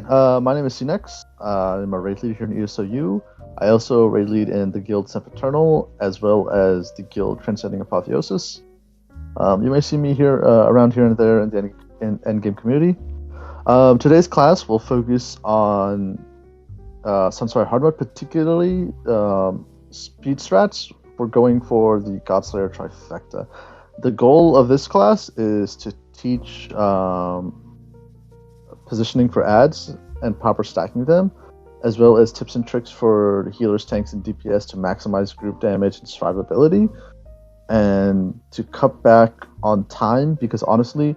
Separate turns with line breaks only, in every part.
My name is Ce-Nex. I'm a raid leader here in ESOU. I also raid lead in the guild Sempiternal, as well as the guild Transcending Apotheosis. You may see me here around here and there in the endgame community. Today's class will focus on Sunspire Hard Mode, particularly speed strats. We're going for the Godslayer trifecta. The goal of this class is to teach positioning for ads and proper stacking them, as well as tips and tricks for healers, tanks, and DPS to maximize group damage and survivability, and to cut back on time, because honestly,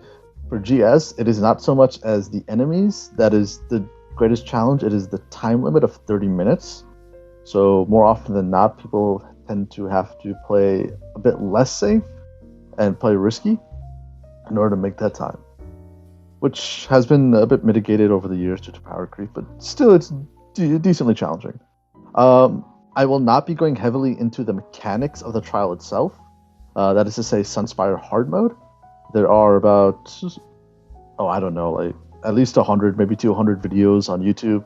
for GS, it is not so much as the enemies that is the greatest challenge, it is the time limit of 30 minutes. So more often than not, people tend to have to play a bit less safe and play risky in order to make that time, which has been a bit mitigated over the years due to power creep, but still it's decently challenging. I will not be going heavily into the mechanics of the trial itself. That is to say, Sunspire Hard Mode. There are about, at least 100, maybe 200 videos on YouTube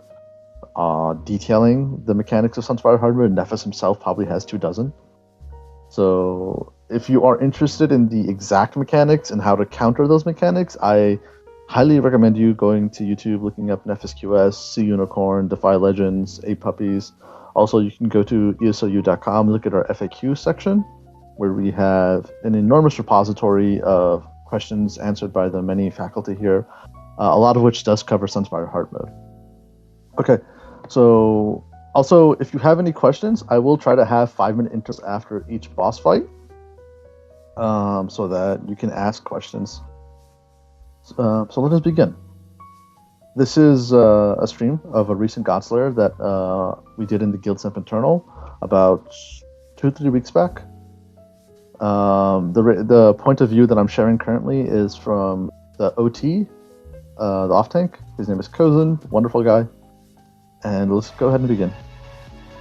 detailing the mechanics of Sunspire Hard Mode. Nefis himself probably has 24. So if you are interested in the exact mechanics and how to counter those mechanics, I highly recommend you going to YouTube, looking up Nefis QS, Sea Unicorn, Defy Legends, 8 Puppies. Also, you can go to ESOU.com, look at our FAQ section, where we have an enormous repository of questions answered by the many faculty here, a lot of which does cover Sunspire Hard Mode. Okay, so also, if you have any questions, I will try to have 5-minute intros after each boss fight, so that you can ask questions. So let us begin. This is a stream of a recent Godslayer that we did in the Guild Sempiternal about 2-3 weeks back. The point of view that I'm sharing currently is from the OT, the off-tank. His name is Kozin, wonderful guy. And let's go ahead and begin.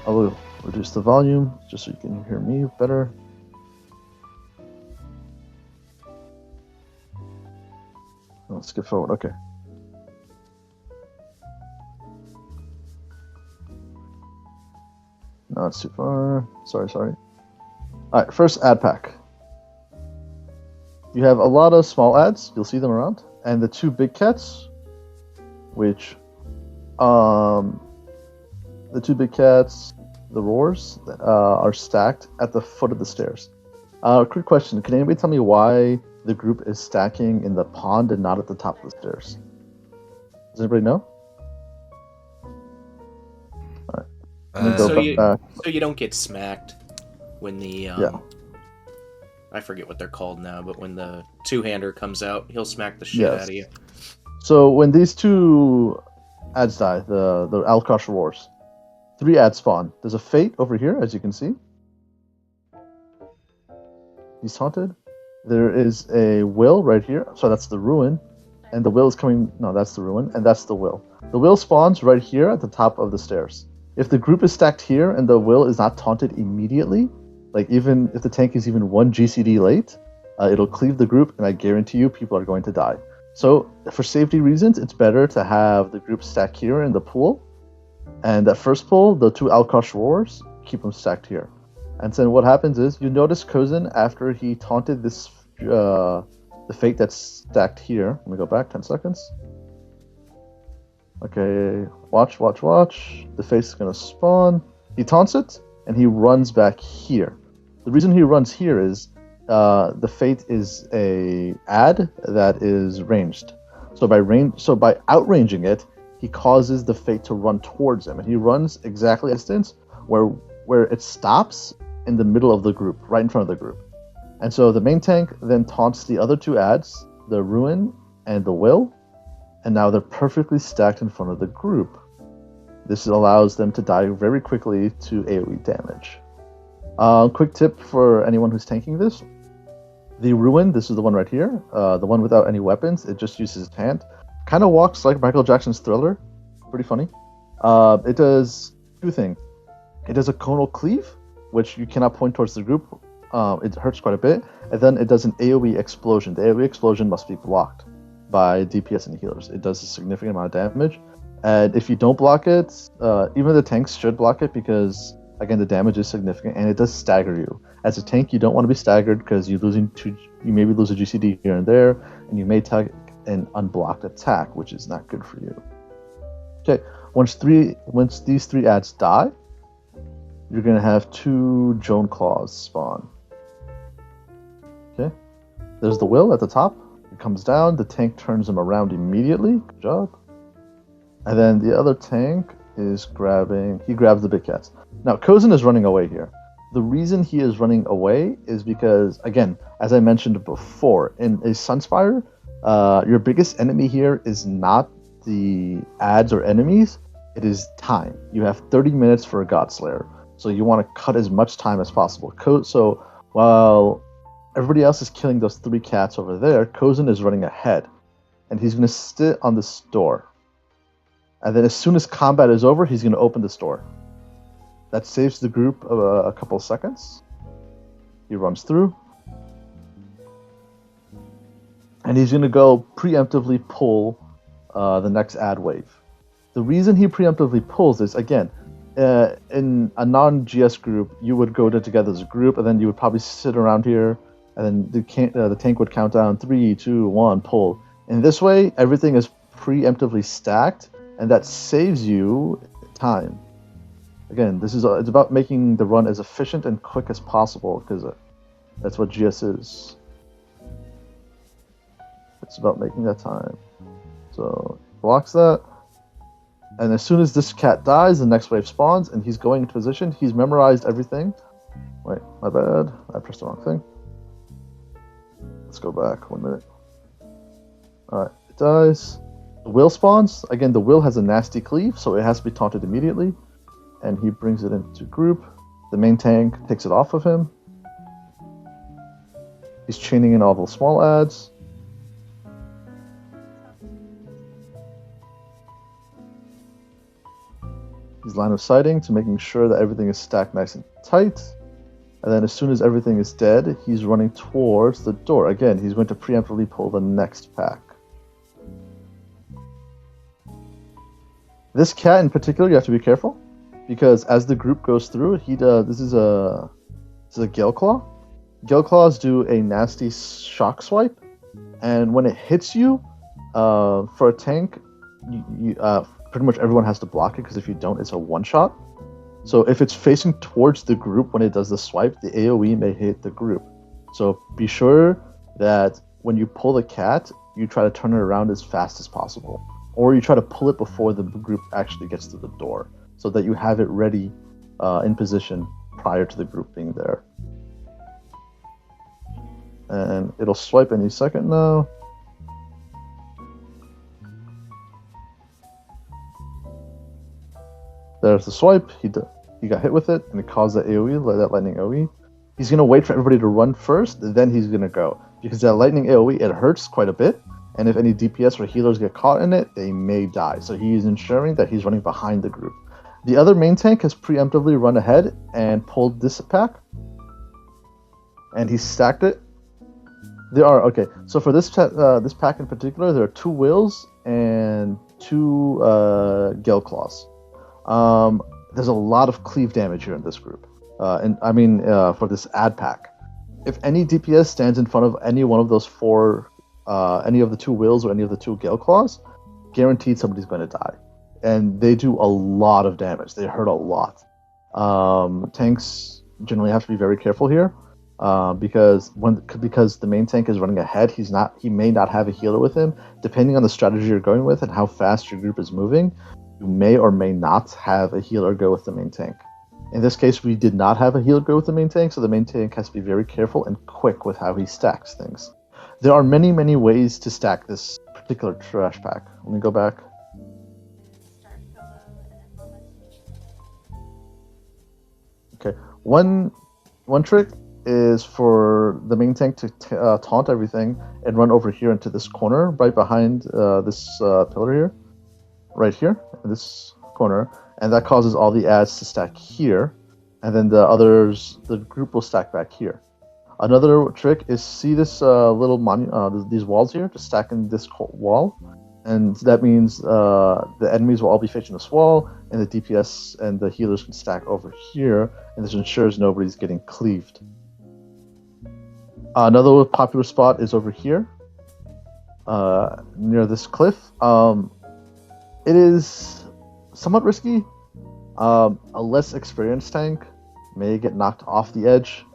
I will reduce the volume just so you can hear me better. Let's skip forward. Okay. No, it's too far. Sorry. All right, first ad pack. You have a lot of small ads. You'll see them around, and the 2 big cats, which, the 2 big cats, the roars, are stacked at the foot of the stairs. Quick question: can anybody tell me why the group is stacking in the pond and not at the top of the stairs? Does anybody know? All right.
So you don't get smacked when the I forget what they're called now, but when the 2-hander comes out, he'll smack the shit out of you.
So when these 2 ads die, the Alkosh roars, 3 ads spawn. There's a Fate over here, as you can see. He's haunted. There is a Will right here, so that's the Ruin, and the Will is coming. No, that's the Ruin, and that's the Will. The Will spawns right here at the top of the stairs. If the group is stacked here and the Will is not taunted immediately, like even if the tank is even 1 GCD late, it'll cleave the group, and I guarantee you people are going to die. So for safety reasons, it's better to have the group stacked here in the pool, and that first pool, the 2 Alkosh roars, keep them stacked here. And then what happens is, you notice Kozin, after he taunted this, the Fate that's stacked here. Let me go back 10 seconds. Okay, watch. The Fate is going to spawn. He taunts it, and he runs back here. The reason he runs here is the Fate is a ad that is ranged. So by outranging it, he causes the Fate to run towards him, and he runs exactly at a distance where it stops in the middle of the group, right in front of the group. And so the main tank then taunts the other 2 ads, the Ruin and the Will, and now they're perfectly stacked in front of the group. This allows them to die very quickly to AoE damage. Quick tip for anyone who's tanking this. The Ruin, this is the one right here, the one without any weapons, it just uses its hand. Kind of walks like Michael Jackson's Thriller. Pretty funny. It does 2 things. It does a conal cleave, which you cannot point towards the group. It hurts quite a bit. And then it does an AoE explosion. The AoE explosion must be blocked by DPS and healers. It does a significant amount of damage. And if you don't block it, even the tanks should block it because, again, the damage is significant and it does stagger you. As a tank, you don't want to be staggered because you maybe lose a GCD here and there, and you may take an unblocked attack, which is not good for you. Okay, once these 3 ads die, you're going to have 2 Joan Claws spawn. Okay, there's the Will at the top. It comes down, the tank turns him around immediately. Good job. And then the other tank is grabs the big cats. Now, Kozin is running away here. The reason he is running away is because, again, as I mentioned before, in a Sunspire, your biggest enemy here is not the ads or enemies, it is time. You have 30 minutes for a Godslayer, so you want to cut as much time as possible. So while everybody else is killing those 3 cats over there, Kozin is running ahead, and he's going to sit on this door. And then as soon as combat is over, he's going to open this door. That saves the group a couple seconds. He runs through. And he's going to go preemptively pull the next ad wave. The reason he preemptively pulls is, again, in a non-GS group, you would go together as a group, and then you would probably sit around here, and then the tank would count down 3, 2, 1, pull. In this way, everything is preemptively stacked, and that saves you time. Again, it's about making the run as efficient and quick as possible, because that's what GS is. It's about making that time. So, blocks that. And as soon as this cat dies, the next wave spawns, and he's going into position. He's memorized everything. Wait, my bad. I pressed the wrong thing. Let's go back 1 minute. Alright, it dies. The Will spawns. Again, the Will has a nasty cleave, so it has to be taunted immediately. And he brings it into group. The main tank takes it off of him. He's chaining in all the small ads. He's line of sighting to making sure that everything is stacked nice and tight. And then as soon as everything is dead, he's running towards the door. Again, he's going to preemptively pull the next pack. This cat in particular, you have to be careful, because as the group goes through, this is a Gale Claw. Gale Claws do a nasty shock swipe, and when it hits you, for a tank, pretty much everyone has to block it, because if you don't, it's a one-shot. So if it's facing towards the group when it does the swipe, the AoE may hit the group. So be sure that when you pull the cat, you try to turn it around as fast as possible. Or you try to pull it before the group actually gets to the door, so that you have it ready in position prior to the group being there. And it'll swipe any second now. There's the swipe. He got hit with it, and it caused that AoE, that lightning AoE. He's gonna wait for everybody to run first, then he's gonna go, because that lightning AoE, it hurts quite a bit, and if any DPS or healers get caught in it, they may die. So he's ensuring that he's running behind the group. The other main tank has preemptively run ahead and pulled this pack, and he stacked it. So for this pack in particular, there are 2 Wills and 2 Gale Claws. There's a lot of cleave damage here in this group. For this ad pack. If any DPS stands in front of any one of those 4, any of the 2 Wills or any of the 2 Gale Claws, guaranteed somebody's going to die. And they do a lot of damage. They hurt a lot. Tanks generally have to be very careful here, because the main tank is running ahead. He may not have a healer with him. Depending on the strategy you're going with and how fast your group is moving, you may or may not have a healer go with the main tank. In this case, we did not have a healer go with the main tank, so the main tank has to be very careful and quick with how he stacks things. There are many, many ways to stack this particular trash pack. Let me go back. Okay, one trick is for the main tank to taunt everything and run over here into this corner, right behind this pillar here. Right here, in this corner, and that causes all the ads to stack here, and then the group will stack back here. Another trick is, see this these walls here, to stack in this wall. And that means the enemies will all be facing this wall, and the DPS and the healers can stack over here, and this ensures nobody's getting cleaved. Another popular spot is over here, near this cliff. It is somewhat risky. A less experienced tank may get knocked off the edge.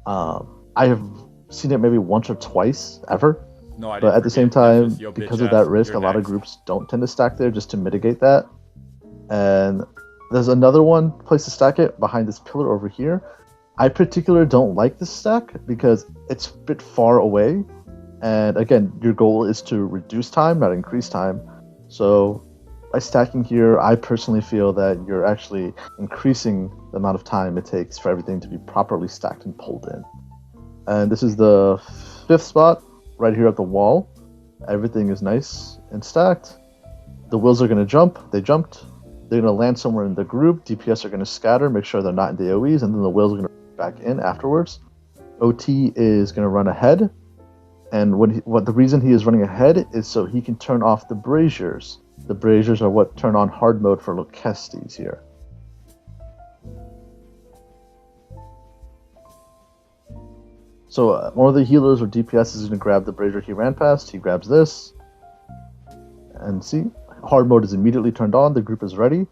I have seen it maybe once or twice ever.
No, I
but at the same time, because of that risk, a lot of groups don't tend to stack there just to mitigate that. And there's another place to stack it behind this pillar over here. I particularly don't like this stack because it's a bit far away. And again, your goal is to reduce time, not increase time. So by stacking here, I personally feel that you're actually increasing the amount of time it takes for everything to be properly stacked and pulled in. And this is the 5th spot, right here at the wall. Everything is nice and stacked. The wills are going to jump. They jumped. They're going to land somewhere in the group. DPS are going to scatter, make sure they're not in the AoEs, and then the wills are going to back in afterwards. OT is going to run ahead. And the reason he is running ahead is so he can turn off the braziers. The braziers are what turn on hard mode for Lokestes here. So one of the healers or DPS is going to grab the brazier he ran past. He grabs this. And see, hard mode is immediately turned on. The group is ready.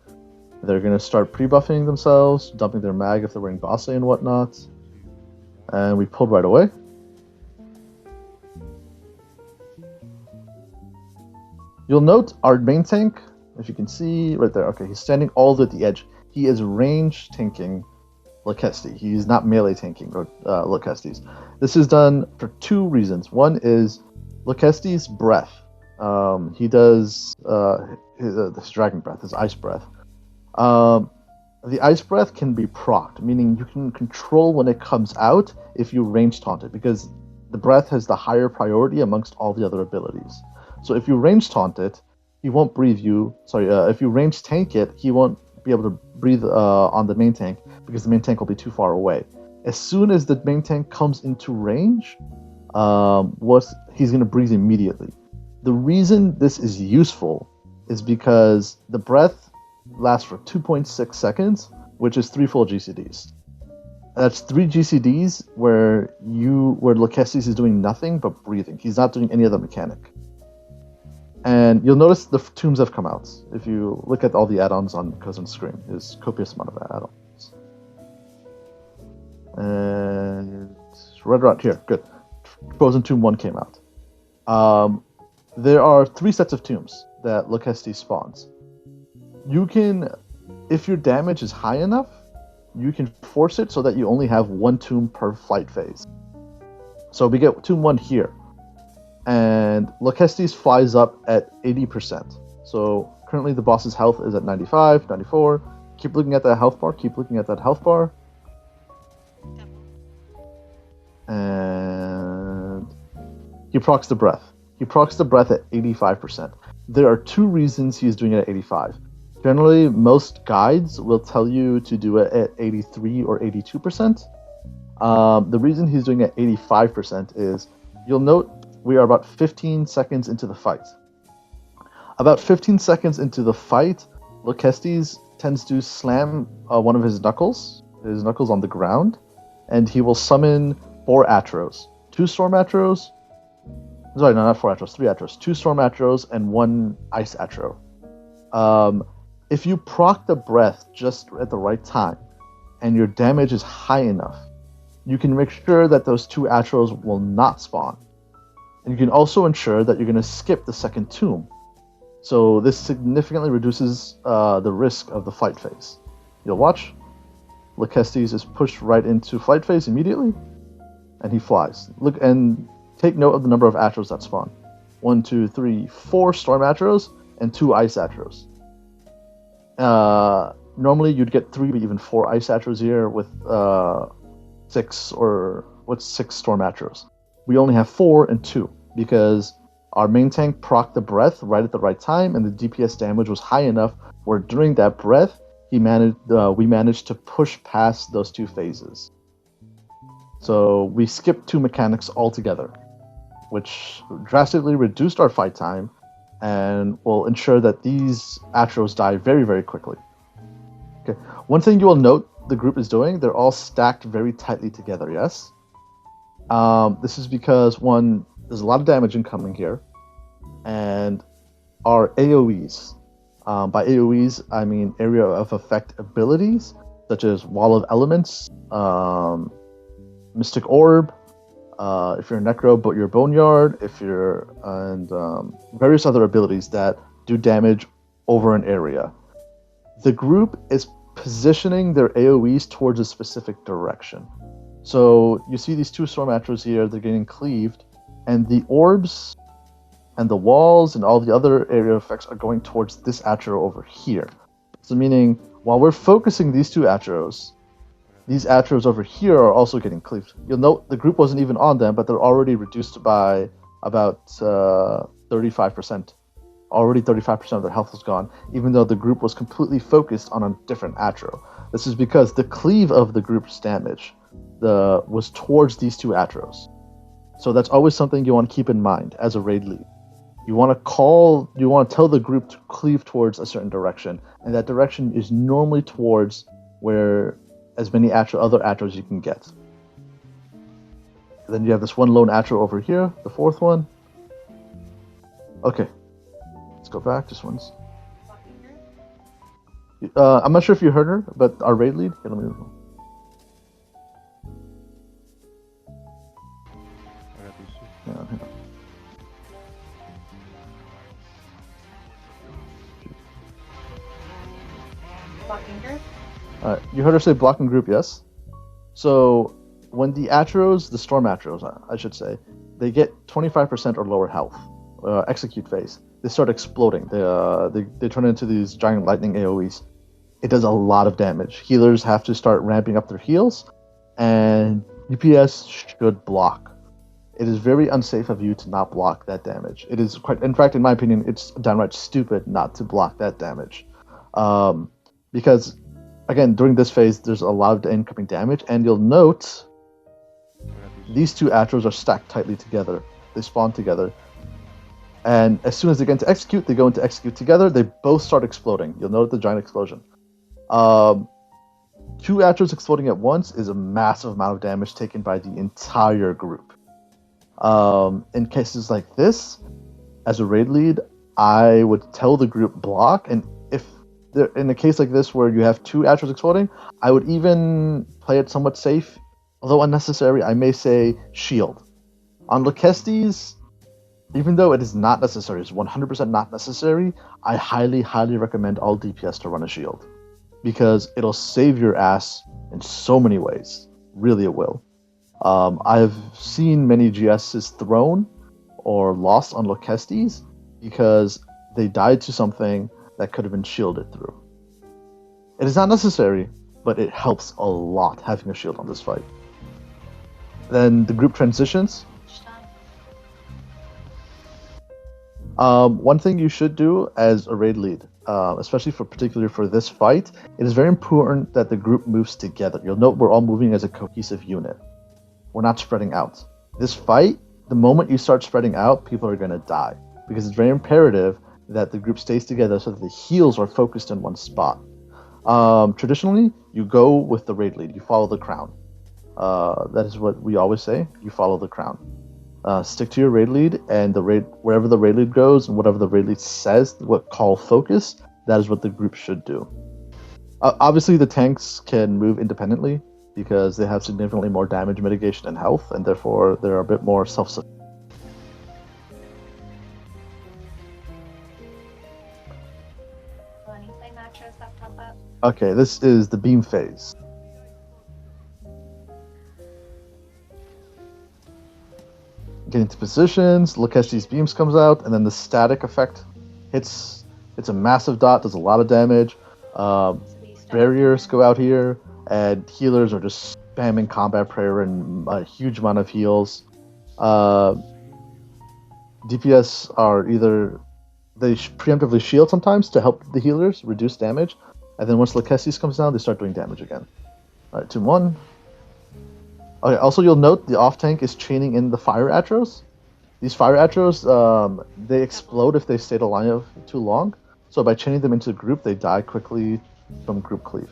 They're going to start pre-buffing themselves, dumping their mag if they're wearing Godslayer and whatnot. And we pulled right away. You'll note our main tank, if you can see right there. Okay, he's standing all the way at the edge. He is range tanking Lokestes. He's not melee tanking Lokestes. This is done for 2 reasons. One is Lokestes' breath. He does his dragon breath, his ice breath. The ice breath can be procced, meaning you can control when it comes out if you range taunt it, because the breath has the higher priority amongst all the other abilities. So if you range taunt it, he won't breathe you. If you range tank it, he won't be able to breathe on the main tank because the main tank will be too far away. As soon as the main tank comes into range, he's going to breathe immediately. The reason this is useful is because the breath lasts for 2.6 seconds, which is 3 full GCDs. That's 3 GCDs where Lokestes is doing nothing but breathing. He's not doing any other mechanic. And you'll notice the tombs have come out. If you look at all the add-ons on Cousin's screen, there's copious amount of add-ons. And right around here, good. Frozen Tomb 1 came out. There are 3 sets of tombs that Lokestes spawns. You can, if your damage is high enough, you can force it so that you only have 1 tomb per flight phase. So we get Tomb 1 here. And Lokestes flies up at 80%. So currently the boss's health is at 95, 94. Keep looking at that health bar, keep looking at that health bar. And he procs the breath. He procs the breath at 85%. There are 2 reasons he's doing it at 85. Generally, most guides will tell you to do it at 83 or 82%. The reason he's doing it at 85% is, you'll note we are about 15 seconds into the fight. About 15 seconds into the fight, Lokestes tends to slam one of his knuckles on the ground, and he will summon 4 Atros. 2 Storm Atros. Sorry, no, not 4 Atros, 3 Atros. 2 Storm Atros and 1 Ice Atro. If you proc the breath just at the right time, and your damage is high enough, you can make sure that those 2 Atros will not spawn. And you can also ensure that you're going to skip the second tomb. So this significantly reduces the risk of the fight phase. You'll watch. Lokestes is pushed right into fight phase immediately, and he flies. Look and take note of the number of Atros that spawn. 1, 2, 3, 4 Storm Atros and 2 Ice Atros. Normally you'd get 3, but even 4 Ice Atros here with 6 Storm Atros. We only have 4 and 2 because our main tank procced the breath right at the right time, and the DPS damage was high enough where during that breath we managed to push past those 2 phases. So we skipped 2 mechanics altogether, which drastically reduced our fight time, and will ensure that these Atros die very, very quickly. Okay. One thing you will note the group is doing, they're all stacked very tightly together, yes? This is because, one, there's a lot of damage incoming here, and our AoEs. By AoEs, I mean area of effect abilities, such as Wall of Elements, Mystic Orb, if you're a Necro, but you're Boneyard, and various other abilities that do damage over an area. The group is positioning their AoEs towards a specific direction. So you see these two Storm Atros here, they're getting cleaved, and the orbs and the walls and all the other area effects are going towards this Atro over here. So meaning, while we're focusing these two Atros, these Atros over here are also getting cleaved. You'll note the group wasn't even on them, but they're already reduced by about 35%. Already 35% of their health was gone, even though the group was completely focused on a different Atro. This is because the cleave of the group's damage was towards these two Atros. So that's always something you want to keep in mind as a raid lead. You want to tell the group to cleave towards a certain direction, and that direction is normally towards where as many other Atros you can get. And then you have this one lone Atro over here, the fourth one. Okay, let's go back just once. I'm not sure if you heard her, but our raid lead. Here, let me. Yeah, hang on.
Blocking group?
You heard her say blocking group, yes? So, when the Atros, the Storm Atros, I should say, they get 25% or lower health, execute phase, they start exploding. They turn into these giant lightning AoEs. It does a lot of damage. Healers have to start ramping up their heals, and DPS should block. It is very unsafe of you to not block that damage. It is quite, in fact, in my opinion, it's downright stupid not to block that damage. Because, again, during this phase, there's a lot of incoming damage, and you'll note these two Atros are stacked tightly together. They spawn together. And as soon as they get into execute, they go into execute together. They both start exploding. You'll note the giant explosion. Two Atros exploding at once is a massive amount of damage taken by the entire group. In cases like this, as a raid lead, I would tell the group block, and if in a case like this where you have two Atros exploding, I would even play it somewhat safe, although unnecessary. I may say shield. On Lakestes, even though it is not necessary, it's 100% not necessary, I highly, highly recommend all DPS to run a shield, because it'll save your ass in so many ways. Really, it will. I've seen many GSs thrown or lost on Lakestes because they died to something that could have been shielded through. It is not necessary, but it helps a lot having a shield on this fight. Then the group transitions. One thing you should do as a raid lead, especially particularly for this fight, it is very important that the group moves together. You'll note we're all moving as a cohesive unit. We're not spreading out. This fight, the moment you start spreading out, people are going to die, because it's very imperative that the group stays together so that the heals are focused in one spot. Traditionally, you go with the raid lead. You follow the crown. That is what we always say. You follow the crown. Stick to your raid lead, and wherever the raid lead goes and whatever the raid lead says, what call focus, that is what the group should do. Obviously, the tanks can move independently because they have significantly more damage mitigation and health, and therefore they're a bit more self-sufficient. Okay, this is the beam phase. Get into positions, Lakestes beams comes out, and then the static effect hits. It's a massive dot, does a lot of damage. Barriers go out here, and healers are just spamming combat prayer and a huge amount of heals. DPS are either they preemptively shield sometimes to help the healers reduce damage, and then once Lakestes comes down, they start doing damage again. Alright, 2-1. Okay, also you'll note the off tank is chaining in the fire Atros. These fire atros, they explode if they stayed alive too long. So by chaining them into a group, they die quickly from group cleave.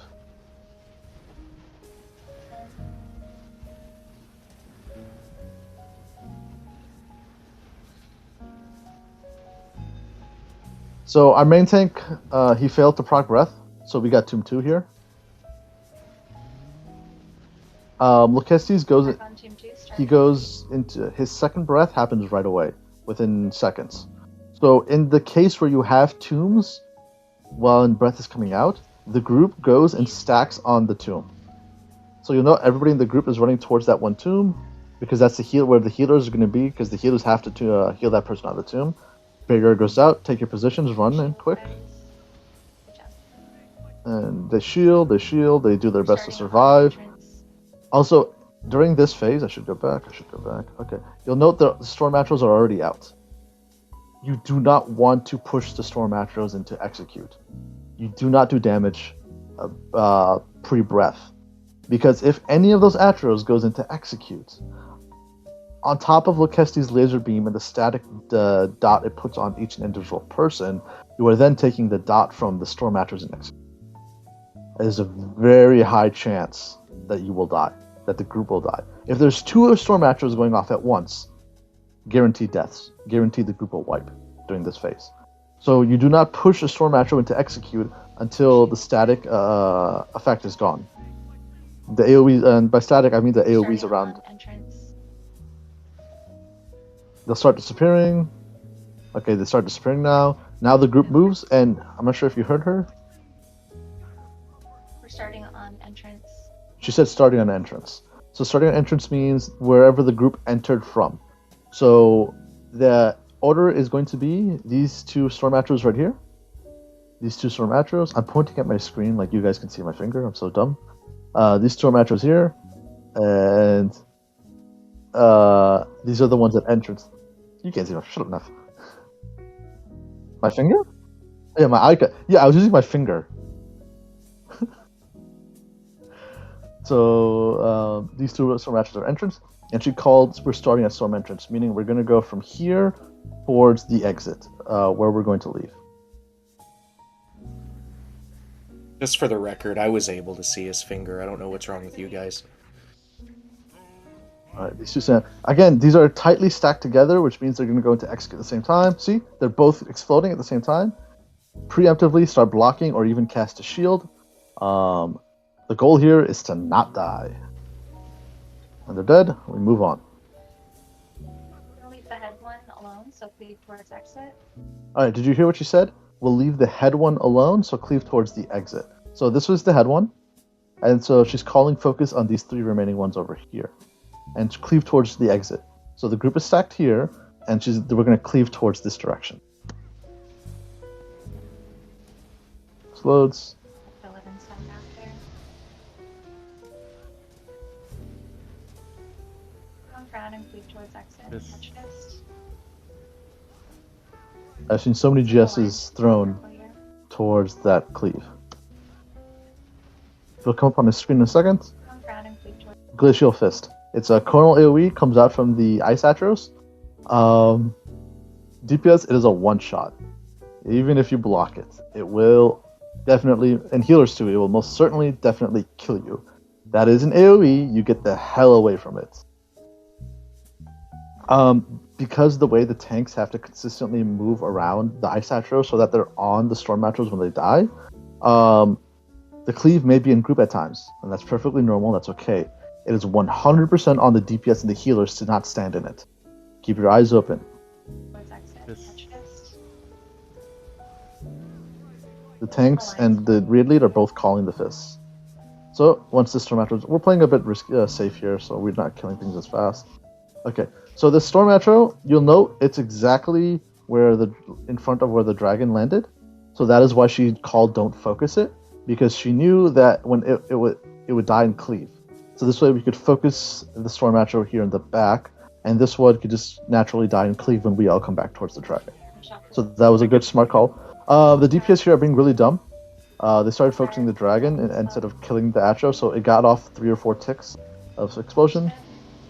So our main tank, he failed to proc breath, so we got Tomb 2 here. Lakestes goes into his second breath happens right away, within seconds. So in the case where you have tombs, while breath is coming out, the group goes and stacks on the tomb. So you'll know everybody in the group is running towards that one tomb, because that's where the healers are going to be, because the healers have to heal that person out of the tomb. Barrier goes out, take your positions, run in quick. And they shield, they do their best to survive. Also, during this phase, I should go back. Okay. You'll note the Storm Atros are already out. You do not want to push the Storm Atros into execute. You do not do damage pre-breath. Because if any of those Atros goes into execute, on top of Lakestes' laser beam and the static dot it puts on each individual person, you are then taking the dot from the Storm Atros and execute. There's a very high chance that you will die, that the group will die. If there's 2 Storm Atros going off at once, guaranteed deaths. Guaranteed the group will wipe during this phase. So you do not push a Storm Atro into execute until the static effect is gone. The AoE, and by static I mean the AoEs around. They'll start disappearing. Okay, they start disappearing now. Now the group moves, and I'm not sure if you heard her.
We're starting on entrance.
She said starting on entrance. So starting on entrance means wherever the group entered from. So the order is going to be these 2 Storm Atros right here. These 2 Storm Atros. I'm pointing at my screen like you guys can see my finger. I'm so dumb. These Storm Atros here. And these are the ones at entrance. You can't see my... Shut up, enough. My finger? Yeah, my icon. Yeah, I was using my finger. So these 2 Storm Atros are entrance, and she called we're starting at Storm entrance, meaning we're going to go from here towards the exit, where we're going to leave.
Just for the record, I was able to see his finger. I don't know what's wrong with you guys.
Alright, these 2 stand. Again, these are tightly stacked together, which means they're going to go into execute at the same time. See? They're both exploding at the same time. Preemptively start blocking or even cast a shield. The goal here is to not die. When they're dead, we move on.
We'll leave the head one alone, so cleave towards exit.
Alright, did you hear what she said? We'll leave the head one alone, so cleave towards the exit. So this was the head one. And so she's calling focus on these 3 remaining ones over here. And cleave towards the exit. So the group is stacked here, and we're going to cleave towards this direction. Explodes.
And cleave towards exit. Touch fist.
I've seen so many GSs thrown towards that cleave. It'll come up on the screen in a second. Glacial Fist. It's a coronal AoE, comes out from the Ice Atros. DPS, it is a one-shot. Even if you block it, it will definitely, and healers too, it will most certainly definitely kill you. That is an AoE, you get the hell away from it. Because the way the tanks have to consistently move around the Ice Atros so that they're on the Storm Atros when they die, the cleave may be in group at times, and that's perfectly normal, that's okay. It is 100% on the DPS and the healers to not stand in it. Keep your eyes open. The tanks and the raid lead are both calling the fists. So, once the Storm Atros... We're playing a bit safe here, so we're not killing things as fast. Okay, so the Storm Atro, you'll note it's exactly in front of where the dragon landed. So that is why she called don't focus it, because she knew that when it would die and cleave. So this way we could focus the Storm Atro here in the back, and this one could just naturally die and cleave when we all come back towards the dragon. So that was a good smart call. The DPS here are being really dumb. They started focusing the dragon instead of killing the Atro, so it got off 3 or 4 ticks of explosion.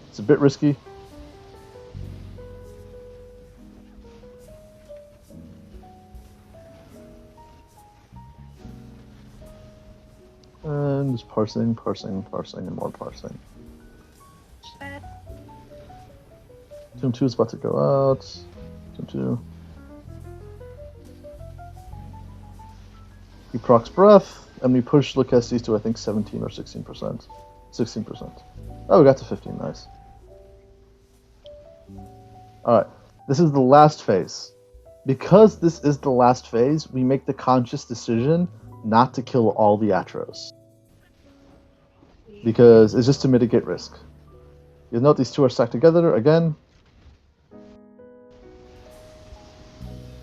It's a bit risky. And just parsing, and more parsing.
Shit.
Tomb 2 is about to go out. Tomb 2. He procs breath, and we push Callouts to I think 17 or 16%. 16%. Oh, we got to 15. Nice. Alright, this is the last phase. Because this is the last phase, we make the conscious decision not to kill all the Atros. Because it's just to mitigate risk. You'll note these two are stacked together again.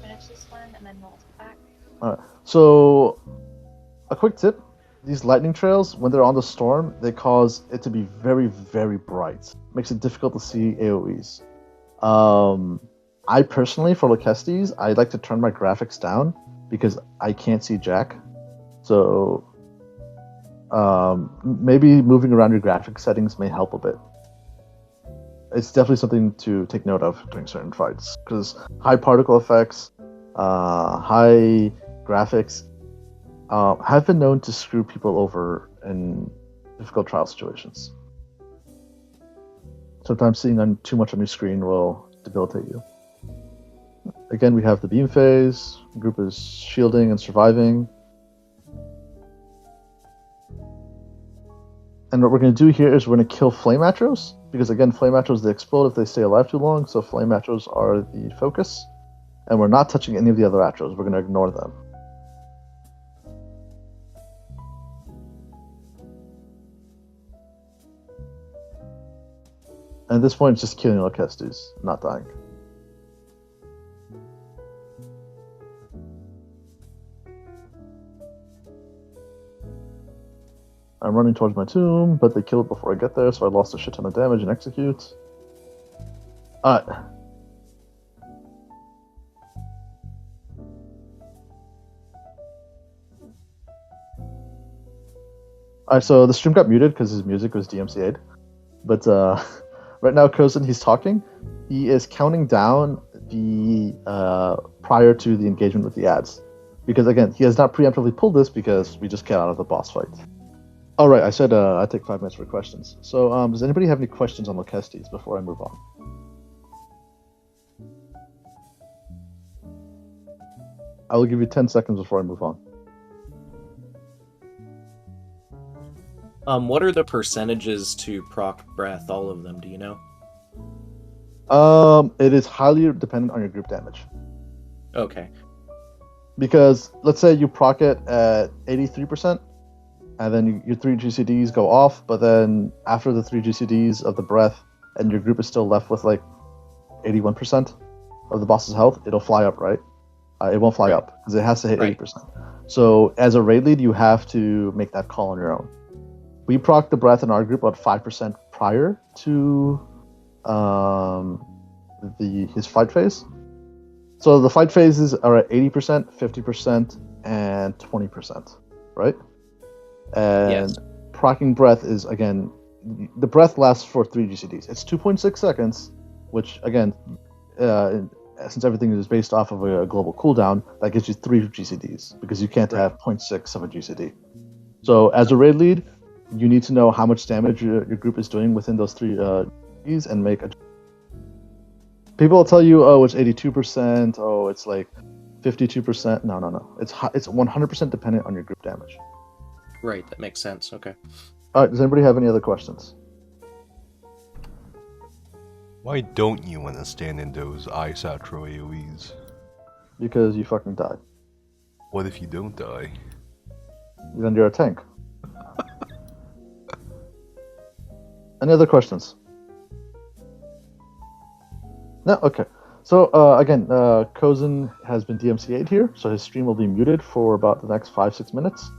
Finish this one and then roll back.
Alright, so a quick tip. These lightning trails, when they're on the storm, they cause it to be very, very bright. Makes it difficult to see AoEs. I personally, for Callouts, I like to turn my graphics down because I can't see jack. So maybe moving around your graphics settings may help a bit. It's definitely something to take note of during certain fights because high particle effects, high graphics have been known to screw people over in difficult trial situations. Sometimes seeing too much on your screen will debilitate you. Again, we have the beam phase. The group is shielding and surviving. And what we're going to do here is we're going to kill Flame Atros, because again, Flame Atros, they explode if they stay alive too long, so Flame Atros are the focus. And we're not touching any of the other Atros, we're going to ignore them. And at this point, it's just killing Callouts, not dying. I'm running towards my tomb, but they kill it before I get there, so I lost a shit ton of damage and execute. Alright. Alright, so the stream got muted because his music was DMCA'd. But right now, Kozin, he's talking. He is counting down the prior to the engagement with the ads. Because again, he has not preemptively pulled this because we just got out of the boss fight. All right, I said I'd take 5 minutes for questions. So does anybody have any questions on Callouts before I move on? I will give you 10 seconds before I move on.
What are the percentages to proc breath, all of them, do you know?
It is highly dependent on your group damage.
Okay.
Because let's say you proc it at 83%, and then your 3 GCDs go off, but then after the 3 GCDs of the breath, and your group is still left with like 81% of the boss's health, it'll fly up, right? It won't fly up, because it has to hit 80%. So as a raid lead, you have to make that call on your own. We proc the breath in our group about 5% prior to his fight phase. So the fight phases are at 80%, 50%, and 20%, right? And
yes.
Procking breath is, again, the breath lasts for 3 GCDs. It's 2.6 seconds, which, again, since everything is based off of a global cooldown, that gives you 3 GCDs, because you can't have 0.6 of a GCD. So as a raid lead, you need to know how much damage your group is doing within those 3 GCDs and make a... People will tell you, oh, it's 82%, oh, it's like 52%. No. It's 100% dependent on your group damage.
Right, that makes sense. Okay.
Alright, does anybody have any other questions?
Why don't you want to stand in those Ice Atro AoEs?
Because you fucking died.
What if you don't die?
Then you're a tank. Any other questions? No? Okay. So, again, Kozin has been DMCA'd here, so his stream will be muted for about the next 5-6 minutes.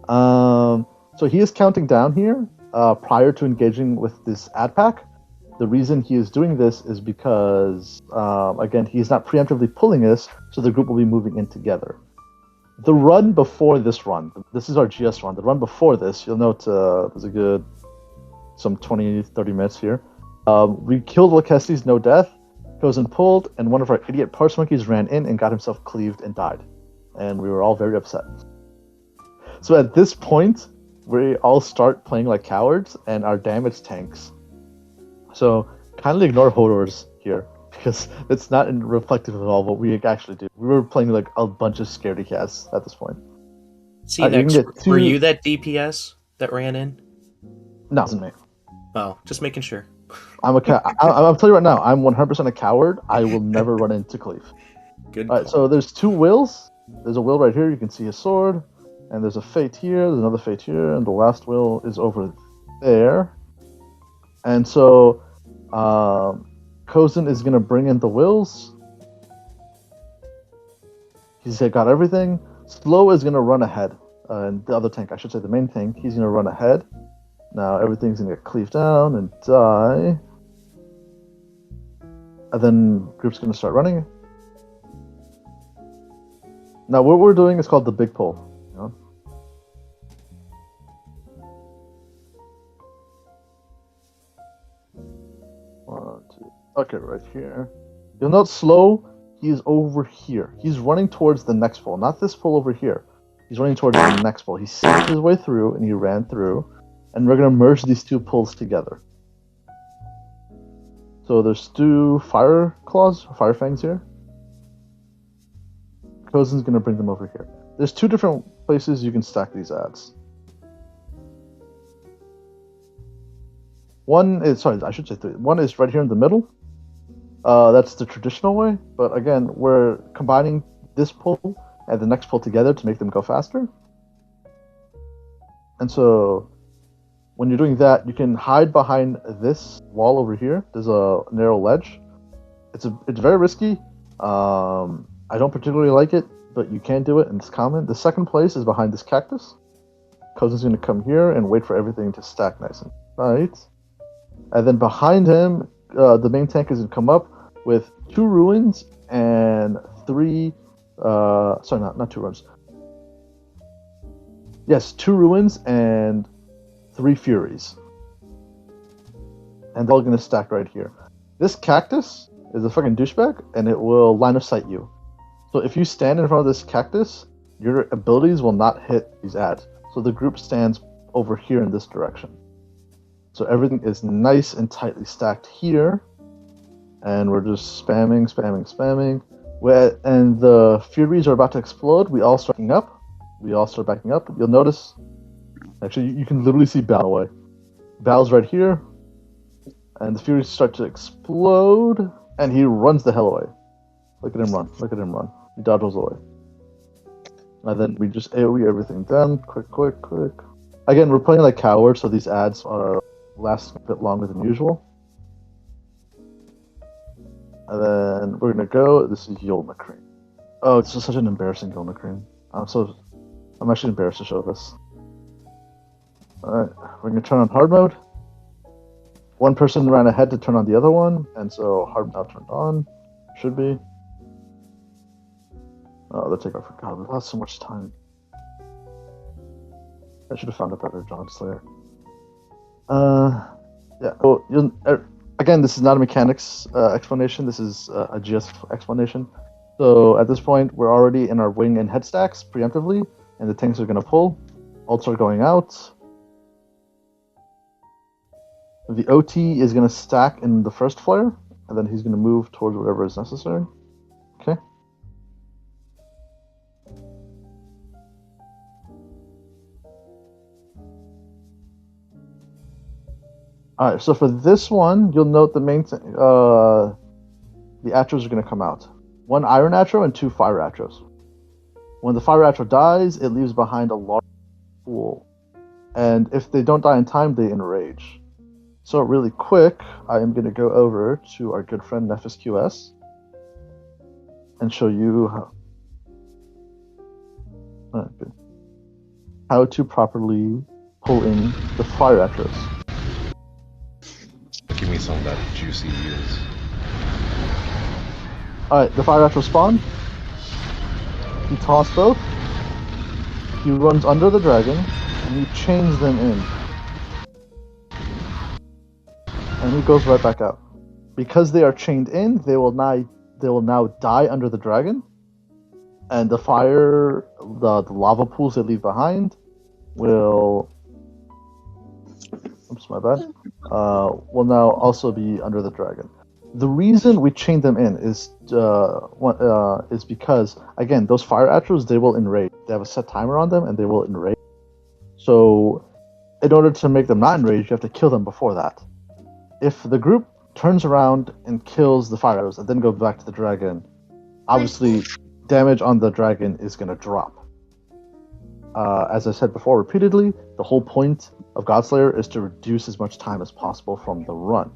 So he is counting down here prior to engaging with this ad pack. The reason he is doing this is because, again, he's not preemptively pulling this, so the group will be moving in together. The run before this run, this is our GS run, the run before this, you'll note there's a good some 20-30 minutes here. We killed Callouts, no death, Kozin pulled, and one of our idiot parse monkeys ran in and got himself cleaved and died. And we were all very upset. So at this point, we all start playing like cowards, and our damage tanks. So kindly ignore Hodors here, because it's not reflective of all what we actually do. We were playing like a bunch of scaredy cats at this point.
Ce-Nex, were you that DPS that ran in?
No, it wasn't me.
Oh, just making sure.
I'll tell you right now, I'm 100% a coward. I will never run into Cleave.
Good.
Alright, so there's two wills. There's a will right here, you can see his sword. And there's a fate here, there's another fate here, and the last will is over there. And so, Kozin is going to bring in the wills. He's got everything. Slow is going to run ahead. And the other tank, I should say the main tank, he's going to run ahead. Now everything's going to get cleaved down and die. And then group's going to start running. Now what we're doing is called the big pull. You know? One, two. Okay, right here. You'll note Slow, he's over here. He's running towards the next pull, not this pull over here. He's running towards the next pull. He sneaked his way through, and he ran through. And we're going to merge these two pulls together. So there's two fire claws, fire fangs here. Kozin's going to bring them over here. There's two different places you can stack these ads. One is, sorry, I should say three. One is right here in the middle. That's the traditional way. But again, we're combining this pull and the next pull together to make them go faster. And so when you're doing that, you can hide behind this wall over here. There's a narrow ledge. It's very risky. I don't particularly like it, but you can do it, and it's common. The second place is behind this cactus. Kozin's going to come here and wait for everything to stack nice and tight. And then behind him, the main tank is going to come up with 2 ruins and 3... sorry, not 2 ruins. Yes, 2 ruins and 3 furies. And they're all going to stack right here. This cactus is a fucking douchebag, and it will line of sight you. So if you stand in front of this cactus, your abilities will not hit these ads. So the group stands over here in this direction. So everything is nice and tightly stacked here. And we're just spamming. And the Furies are about to explode. We all start backing up. You'll notice, actually, you can literally see Bal away. Bal's right here. And the Furies start to explode. And he runs the hell away. Look at him run. He dodges away. And then we just AoE everything down. Quick. Again, we're playing like cowards, so these ads are lasting a bit longer than usual. And then we're gonna go. This is Yulma Cream. Oh, it's just such an embarrassing Yulma Cream. I'm actually embarrassed to show this. Alright, we're gonna turn on hard mode. One person ran ahead to turn on the other one, and so hard now turned on. Should be. Oh, the takeoff. God, we lost so much time. I should have found a better Godslayer. Yeah. Well, again, this is not a mechanics explanation. This is a GS explanation. So at this point, we're already in our wing and head stacks preemptively, and the tanks are going to pull. Ults are going out. The OT is going to stack in the first flare, and then he's going to move towards whatever is necessary. Okay. Alright, so for this one, you'll note the main the Atros are going to come out. 1 Iron Atro and 2 Fire Atros. When the Fire Atro dies, it leaves behind a large pool. And if they don't die in time, they enrage. So really quick, I am going to go over to our good friend Nephis QS and show you how to properly pull in the Fire Atros.
Give me some of that juicy news.
Alright, the Fire Atros spawn. He tossed both. He runs under the dragon, and he chains them in. And he goes right back out. Because they are chained in, they will now die under the dragon. And the fire, the lava pools they leave behind will oops, my bad, will now also be under the dragon. The reason we chained them in is because, again, those fire atros, they will enrage. They have a set timer on them, and they will enrage. So, in order to make them not enraged, you have to kill them before that. If the group turns around and kills the fire arrows and then go back to the dragon, obviously damage on the dragon is going to drop. As I said before repeatedly, the whole point of Godslayer is to reduce as much time as possible from the run.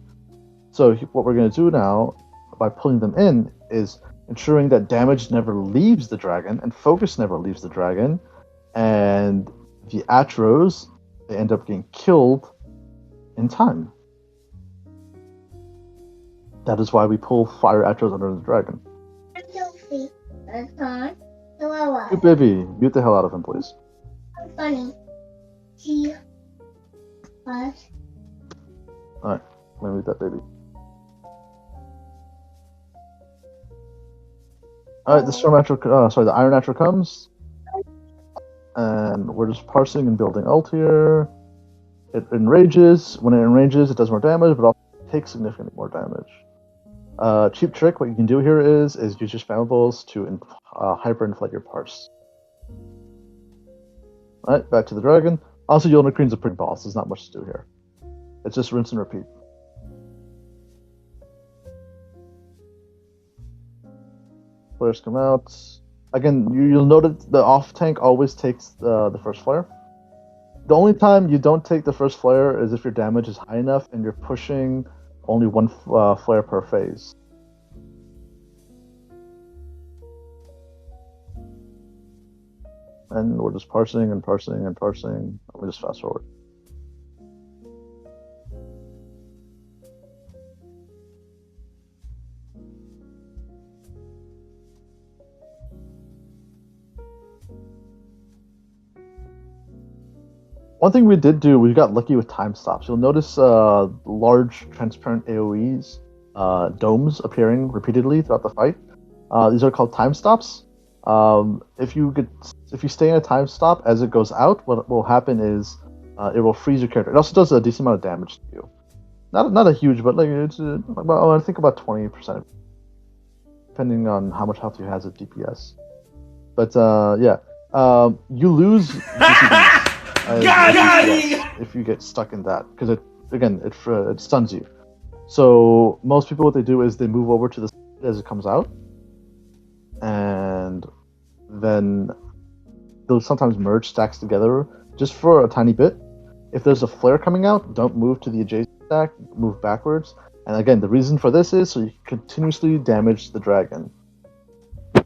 So what we're going to do now, by pulling them in, is ensuring that damage never leaves the dragon and focus never leaves the dragon, and the atros, they end up getting killed in time. That is why we pull fire atros under the dragon. You baby, mute the hell out of him, please.
Funny.
Alright, let me mute that baby. Alright, the Iron Atro comes. And we're just parsing and building ult here. It enrages. When it enrages, it does more damage, but also takes significantly more damage. Cheap trick, what you can do here is use your spammables to hyperinflate your parse. Alright, back to the dragon. Also, Yolnakreen's a pretty boss. There's not much to do here. It's just rinse and repeat. Flares come out. Again, you'll notice the off tank always takes the first flare. The only time you don't take the first flare is if your damage is high enough and you're pushing only one flare per phase. And we're just parsing and parsing and parsing. Let me just fast forward. One thing we did do, we got lucky with time stops. You'll notice large transparent AoEs, domes appearing repeatedly throughout the fight. These are called time stops. If you stay in a time stop as it goes out, what will happen is it will freeze your character. It also does a decent amount of damage to you. Not a huge, but like it's I think about 20%, depending on how much health you has at DPS. But yeah, you lose GCD if you get stuck in that, because it stuns you. So most people, what they do is they move over to the side as it comes out, and then they'll sometimes merge stacks together just for a tiny bit. If there's a flare coming out, don't move to the adjacent stack, move backwards. And again, the reason for this is so you can continuously damage the dragon.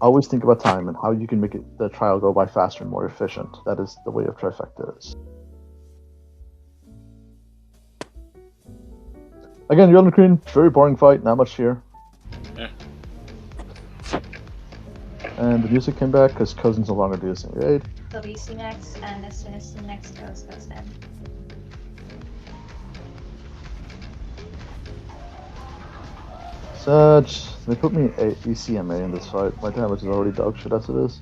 Always think about time and how you can make the trial go by faster and more efficient. That is the way of Trifecta is. Again, Yolnakreen, very boring fight, not much here.
Yeah.
And the music came back because Cousin's no longer doing raid.
There'll be Ce-Nex, and as soon as Ce-Nex goes in.
Such. They put me ECMA in this fight. My damage is already dog shit as it is.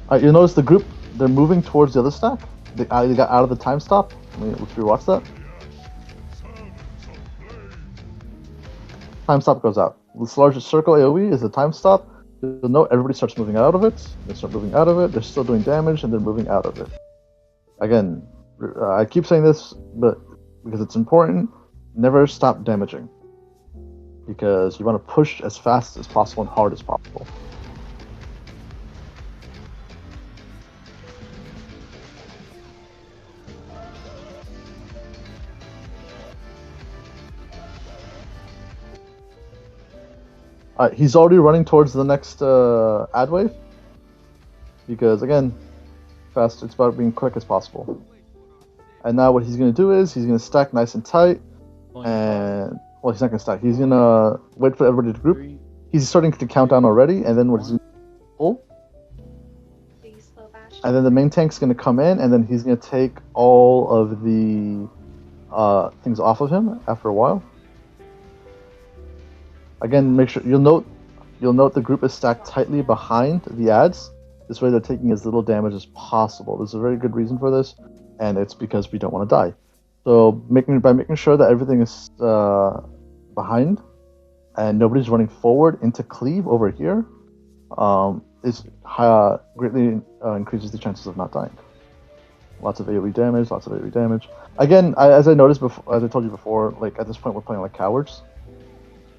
Alright, you notice the group, they're moving towards the other stack. They got out of the time stop. Let's rewatch that. Time stop goes out. This largest circle AoE is the time stop. You'll note everybody starts moving out of it. They start moving out of it. They're still doing damage and they're moving out of it. Again, I keep saying this, but because it's important, never stop damaging. Because you want to push as fast as possible and hard as possible. He's already running towards the next ad wave. Because again, fast, it's about being quick as possible. And now what he's going to do is he's going to stack nice and tight. And well, he's not going to stack. He's going to wait for everybody to group. He's starting to count down already. And then what he's going to pull. And then the main tank's going to come in. And then he's going to take all of the things off of him after a while. Again, make sure you'll note the group is stacked tightly behind the ads. This way they're taking as little damage as possible. There's a very good reason for this, and it's because we don't want to die. So by making sure that everything is behind and nobody's running forward into cleave over here, is greatly increases the chances of not dying. Lots of AoE damage, lots of AoE damage. Again, as I noticed before, as I told you before, like at this point we're playing like cowards,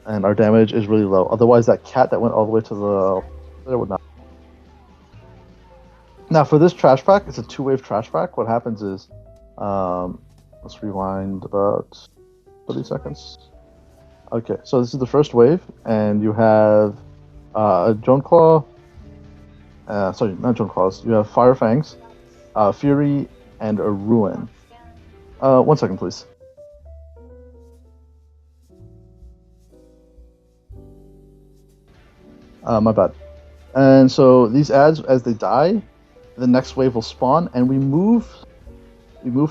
and our damage is really low. Otherwise, that cat that went all the way to the there would not. Now for this trash pack, it's a 2-wave trash pack. What happens is, let's rewind about 30 seconds. Okay, so this is the first wave, and you have a Drone Claw. Sorry, not Drone Claws. You have Fire Fangs, Fury, and a Ruin. 1 second, please. My bad. And so these ads, as they die, the next wave will spawn, and we move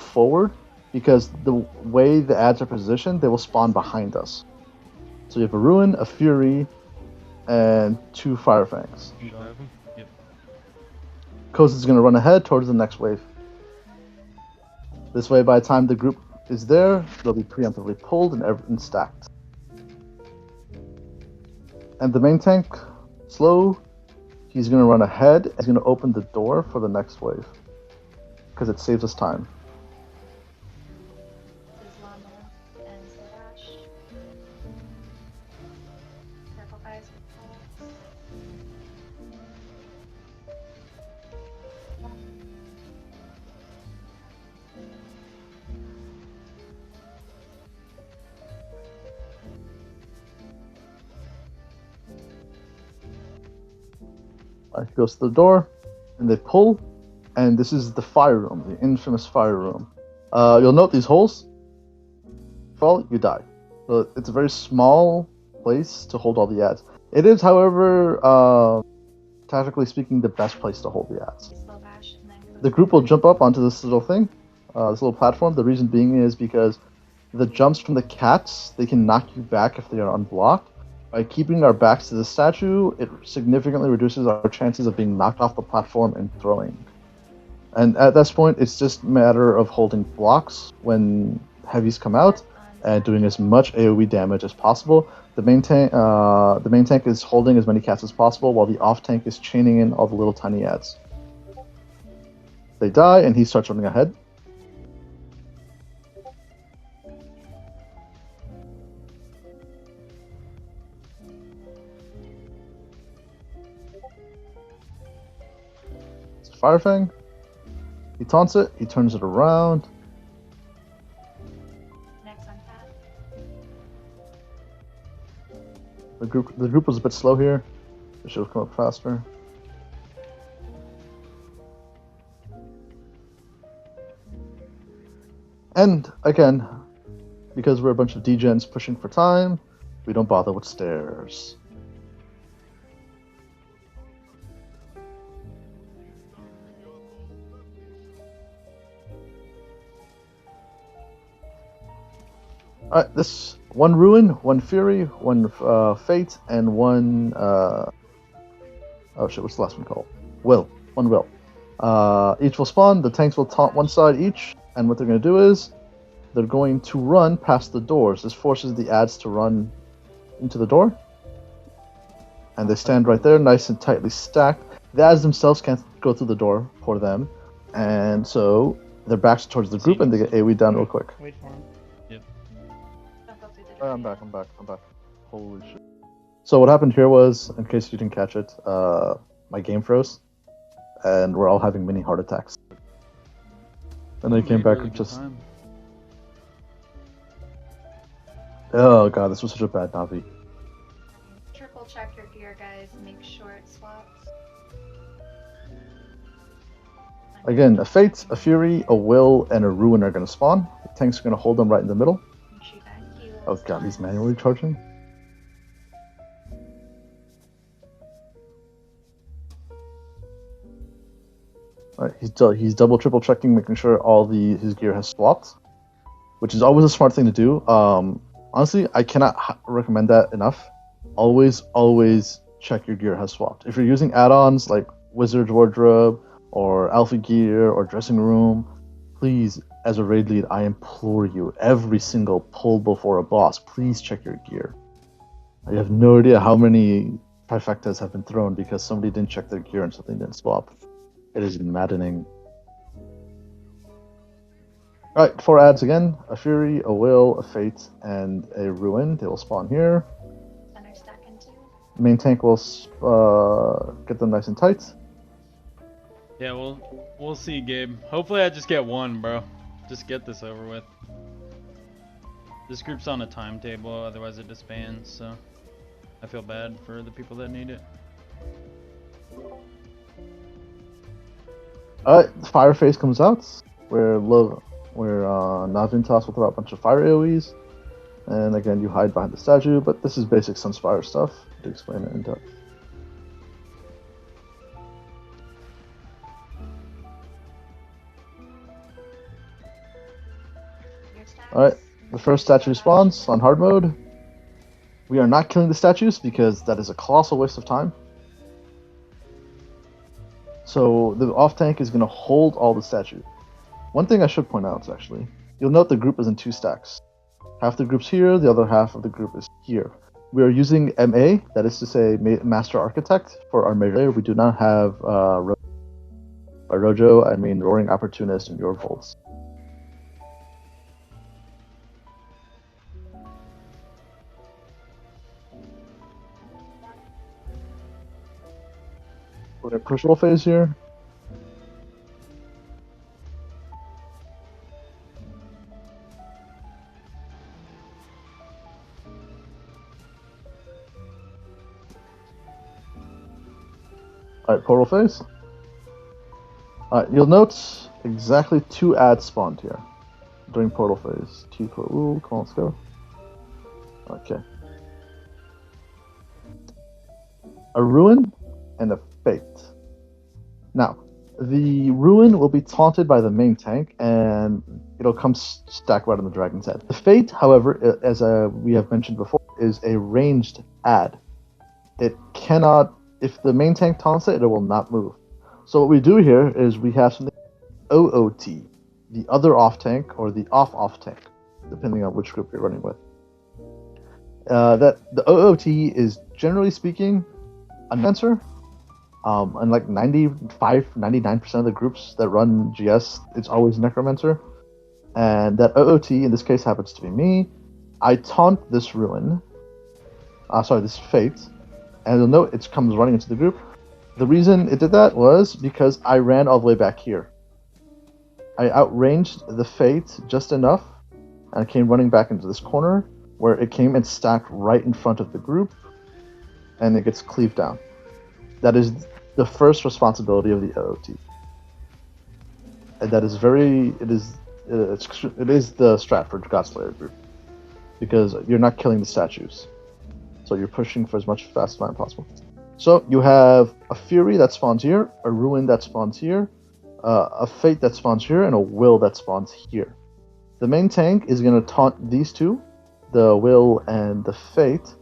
forward because the way the ads are positioned, they will spawn behind us. So you have a Ruin, a Fury, and 2 Fire Fangs.
Yep.
Coast is going to run ahead towards the next wave. This way, by the time the group is there, they'll be preemptively pulled and stacked. And the main tank, slow, he's going to run ahead. He's going to open the door for the next wave because it saves us time. He goes to the door, and they pull, and this is the fire room, the infamous fire room. You'll note these holes. Fall, you die. So it's a very small place to hold all the ads. It is, however, tactically speaking, the best place to hold the ads. The group will jump up onto this little thing, this little platform. The reason being is because the jumps from the cats, they can knock you back if they are unblocked. By keeping our backs to the statue, it significantly reduces our chances of being knocked off the platform and throwing. And at this point, it's just a matter of holding blocks when heavies come out and doing as much AoE damage as possible. The main tank is holding as many cats as possible, while the off tank is chaining in all the little tiny ads. They die, and he starts running ahead. Fire Fang. He taunts it, he turns it around.
Next on tap.
The group was a bit slow here. They should have come up faster. And again, because we're a bunch of degens pushing for time, we don't bother with stairs. Alright, this one Ruin, one Fury, one Fate, and one oh shit, what's the last one called? One Will. Each will spawn, the tanks will taunt one side each, and what they're going to do is they're going to run past the doors. This forces the ads to run into the door. And they stand right there, nice and tightly stacked. The ads themselves can't go through the door for them, and so their backs towards the group and they get AoE down real quick.
Wait for him.
I'm back. Holy shit. So what happened here was, in case you didn't catch it, my game froze, and we're all having mini heart attacks. And I came back with just... Oh god, this was such a bad Navi.
Triple check your gear, guys. Make sure it swaps.
Again, a Fate, a Fury, a Will, and a Ruin are going to spawn. The tanks are going to hold them right in the middle. Oh god, he's manually charging? Alright, he's double triple checking, making sure all his gear has swapped, which is always a smart thing to do. Honestly, I cannot recommend that enough. Always check your gear has swapped. If you're using add-ons like Wizard's Wardrobe or Alpha Gear or Dressing Room, Please, as a raid lead, I implore you, every single pull before a boss, please check your gear. I have no idea how many trifectas have been thrown because somebody didn't check their gear and something didn't swap. It is maddening. Alright, 4 adds again. A Fury, a Will, a Fate, and a Ruin. They will spawn here.
Center stack into.
Main tank will get them nice and tight.
Yeah, we'll see, Gabe. Hopefully I just get one, bro. Just get this over with. This group's on a timetable, otherwise it disbands, so I feel bad for the people that need it.
Alright, Fire Phase comes out, where Navintas will throw out a bunch of fire AoEs, and again you hide behind the statue, but this is basic Sunspire stuff, to explain it in depth. Alright, the first statue spawns on hard mode. We are not killing the statues because that is a colossal waste of time. So the off tank is going to hold all the statues. One thing I should point out, actually, you'll note the group is in 2 stacks. Half the group's here, the other half of the group is here. We are using MA, that is to say Master Architect, for our melee layer. We do not have by Rojo, I mean Roaring Opportunist and Your Volts. We're in crucial phase here. Alright, portal phase. Alright, you'll note exactly 2 ads spawned here during portal phase. Ooh, come on, let's go. Okay. A Ruin and a Fate. Now, the Ruin will be taunted by the main tank, and it'll come stacked right on the dragon's head. The Fate, however, as we have mentioned before, is a ranged ad. It cannot, if the main tank taunts it, it will not move. So what we do here is we have something OOT, the other off tank, or the off tank, depending on which group you're running with. That the OOT is, generally speaking, a necromancer. And like 99% of the groups that run GS, it's always necromancer. And that OOT, in this case, happens to be me. I taunt this Ruin, this Fate, and you'll note it comes running into the group. The reason it did that was because I ran all the way back here. I outranged the Fate just enough, and I came running back into this corner, where it came and stacked right in front of the group, and it gets cleaved down. That is the first responsibility of the OOT. And that is it is the strat for Godslayer group, because you're not killing the statues, so you're pushing for as much fast time possible. So you have a Fury that spawns here, a Ruin that spawns here, a Fate that spawns here, and a Will that spawns here. The main tank is going to taunt these two, the Will and the Fate,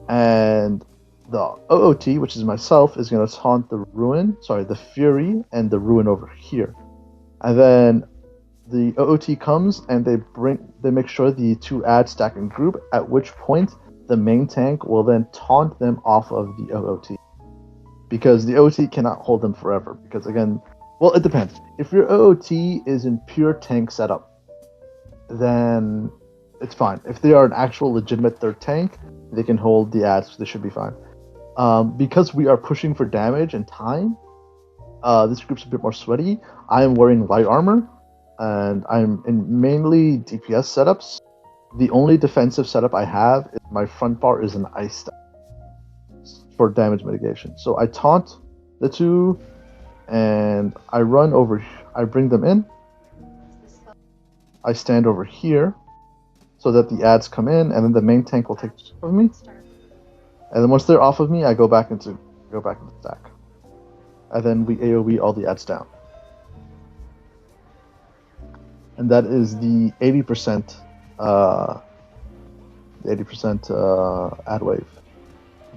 and the OOT, which is myself, is going to taunt the Fury and the Ruin over here. And then the OOT comes and they make sure the 2 ads stack in group, at which point the main tank will then taunt them off of the OOT. Because the OOT cannot hold them forever. Because again, well, it depends. If your OOT is in pure tank setup, then it's fine. If they are an actual legitimate 3rd tank, they can hold the ads, so they should be fine. Because we are pushing for damage and time, this group's a bit more sweaty. I am wearing light armor, and I'm in mainly DPS setups. The only defensive setup I have is my front bar is an ice stack for damage mitigation. So I taunt the 2, and I run over. I bring them in. I stand over here, so that the ads come in, and then the main tank will take care of me. And then once they're off of me, I go back into stack. And then we AoE all the ads down. And that is the 80% ad wave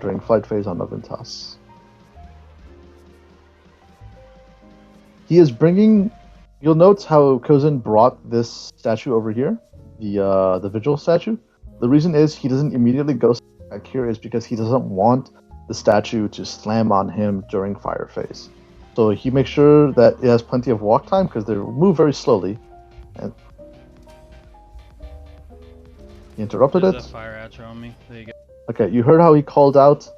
during flight phase on Navintas. He is bringing You'll note how Kozin brought this statue over here, the Vigil statue. The reason is he doesn't immediately go back here is because he doesn't want the statue to slam on him during fire phase. So he makes sure that it has plenty of walk time because they move very slowly. And he interrupted
There's
it.
a fire archer on me. There you go.
Okay, you heard how he called out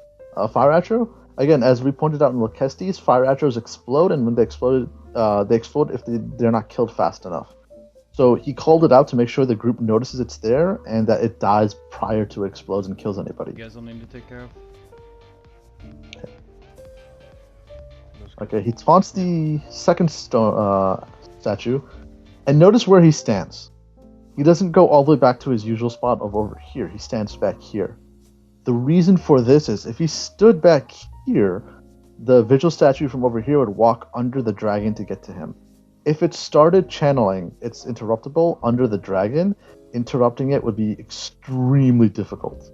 fire arrow? Again, as we pointed out in Lakestes, fire arrows explode, and when they explode if they're not killed fast enough. So he called it out to make sure the group notices it's there and that it dies prior to it explodes and kills anybody.
You guys will need to take care of.
Okay, he taunts the second statue, and notice where he stands. He doesn't go all the way back to his usual spot of over here. He stands back here. The reason for this is if he stood back here, the Vigil statue from over here would walk under the dragon to get to him. If it started channeling its interruptible under the dragon, interrupting it would be extremely difficult.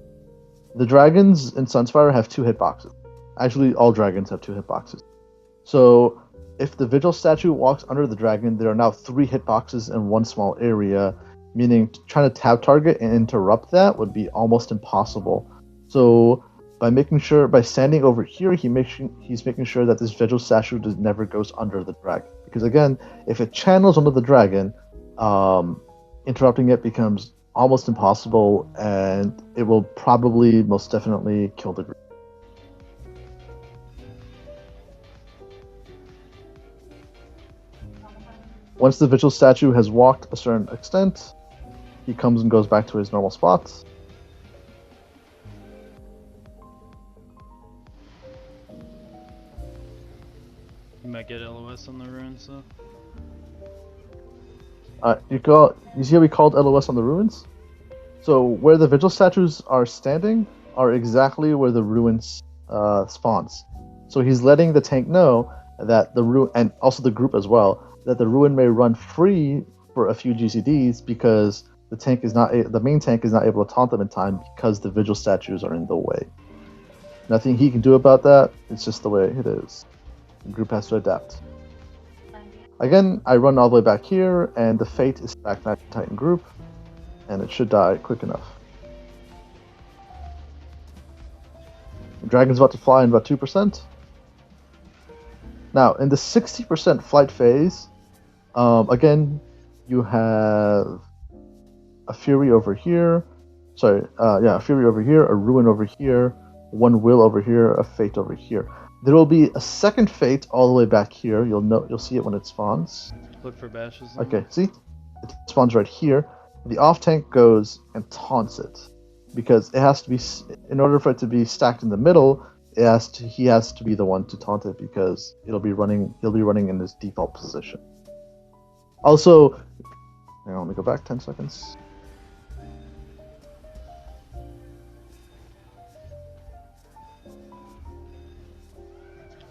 The dragons in Sunspire have 2 hitboxes. Actually, all dragons have 2 hitboxes. So if the Vigil statue walks under the dragon, there are now 3 hitboxes in one small area, meaning trying to tab target and interrupt that would be almost impossible. So by standing over here, he's making sure that this Vigil statue never goes under the dragon. Because again, if it channels under the dragon, interrupting it becomes almost impossible, and it will probably most definitely kill the group. Once the Vigil statue has walked a certain extent, he comes and goes back to his normal spots.
You might get LOS on the ruins, so.
You see how we called LOS on the ruins? So where the Vigil statues are standing are exactly where the ruins spawns. So he's letting the tank know that the ruin, and also the group as well, that the ruin may run free for a few GCDs because the main tank is not able to taunt them in time because the Vigil statues are in the way. Nothing he can do about that. It's just the way it is. The group has to adapt. Again, I run all the way back here, and the Fate is back in Titan group, and it should die quick enough. The dragon's about to fly in about 2%. Now, in the 60% flight phase, again, you have a Fury over here. A Fury over here, a Ruin over here, one Will over here, a Fate over here. There will be a second Fate all the way back here. You'll see it when it spawns.
Look for bashes.
Okay, see? It spawns right here. The off tank goes and taunts it because it has to be, in order for it to be stacked in the middle, he has to be the one to taunt it because he'll be running in his default position. Also, hang on, let me go back 10 seconds.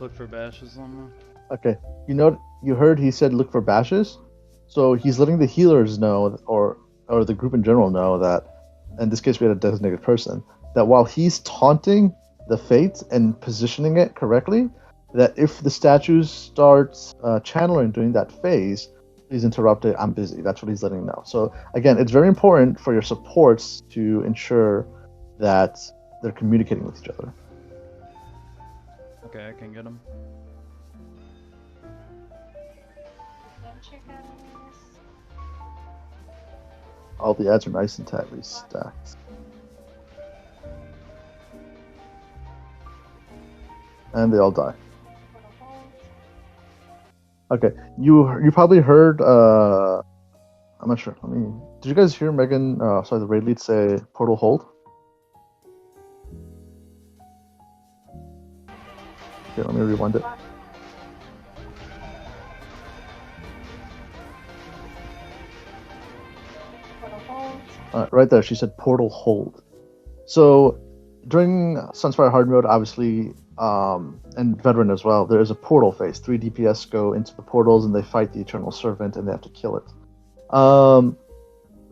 Look for bashes on them.
Okay, you heard he said look for bashes, so he's letting the healers know, or the group in general know that, in this case we had a designated person, that while he's taunting the Fate and positioning it correctly, that if the statues start channeling during that phase, please interrupt it, I'm busy. That's what he's letting know. So again, it's very important for your supports to ensure that they're communicating with each other.
Okay, I can get him.
All the ads are nice and tightly stacked. And they all die. Okay, you probably heard, I'm not sure, did you guys hear Megan, the raid lead say portal hold? Okay, let me rewind it. Right there, she said portal hold. So, during Sunspire Hard Mode, obviously, and Veteran as well, there is a portal phase. 3 DPS go into the portals and they fight the Eternal Servant and they have to kill it.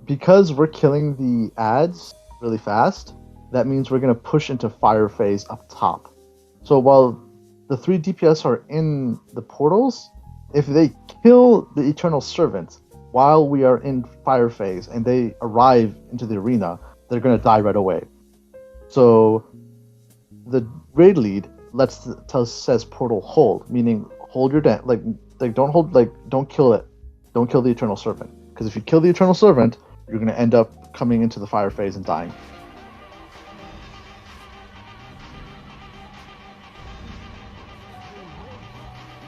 Because we're killing the ads really fast, that means we're going to push into fire phase up top. So while the 3 DPS are in the portals, if they kill the Eternal Servant while we are in fire phase and they arrive into the arena, they're going to die right away. So the raid lead says portal hold, meaning hold your like don't kill it, don't kill the Eternal Servant, because if you kill the Eternal Servant, you're going to end up coming into the fire phase and dying.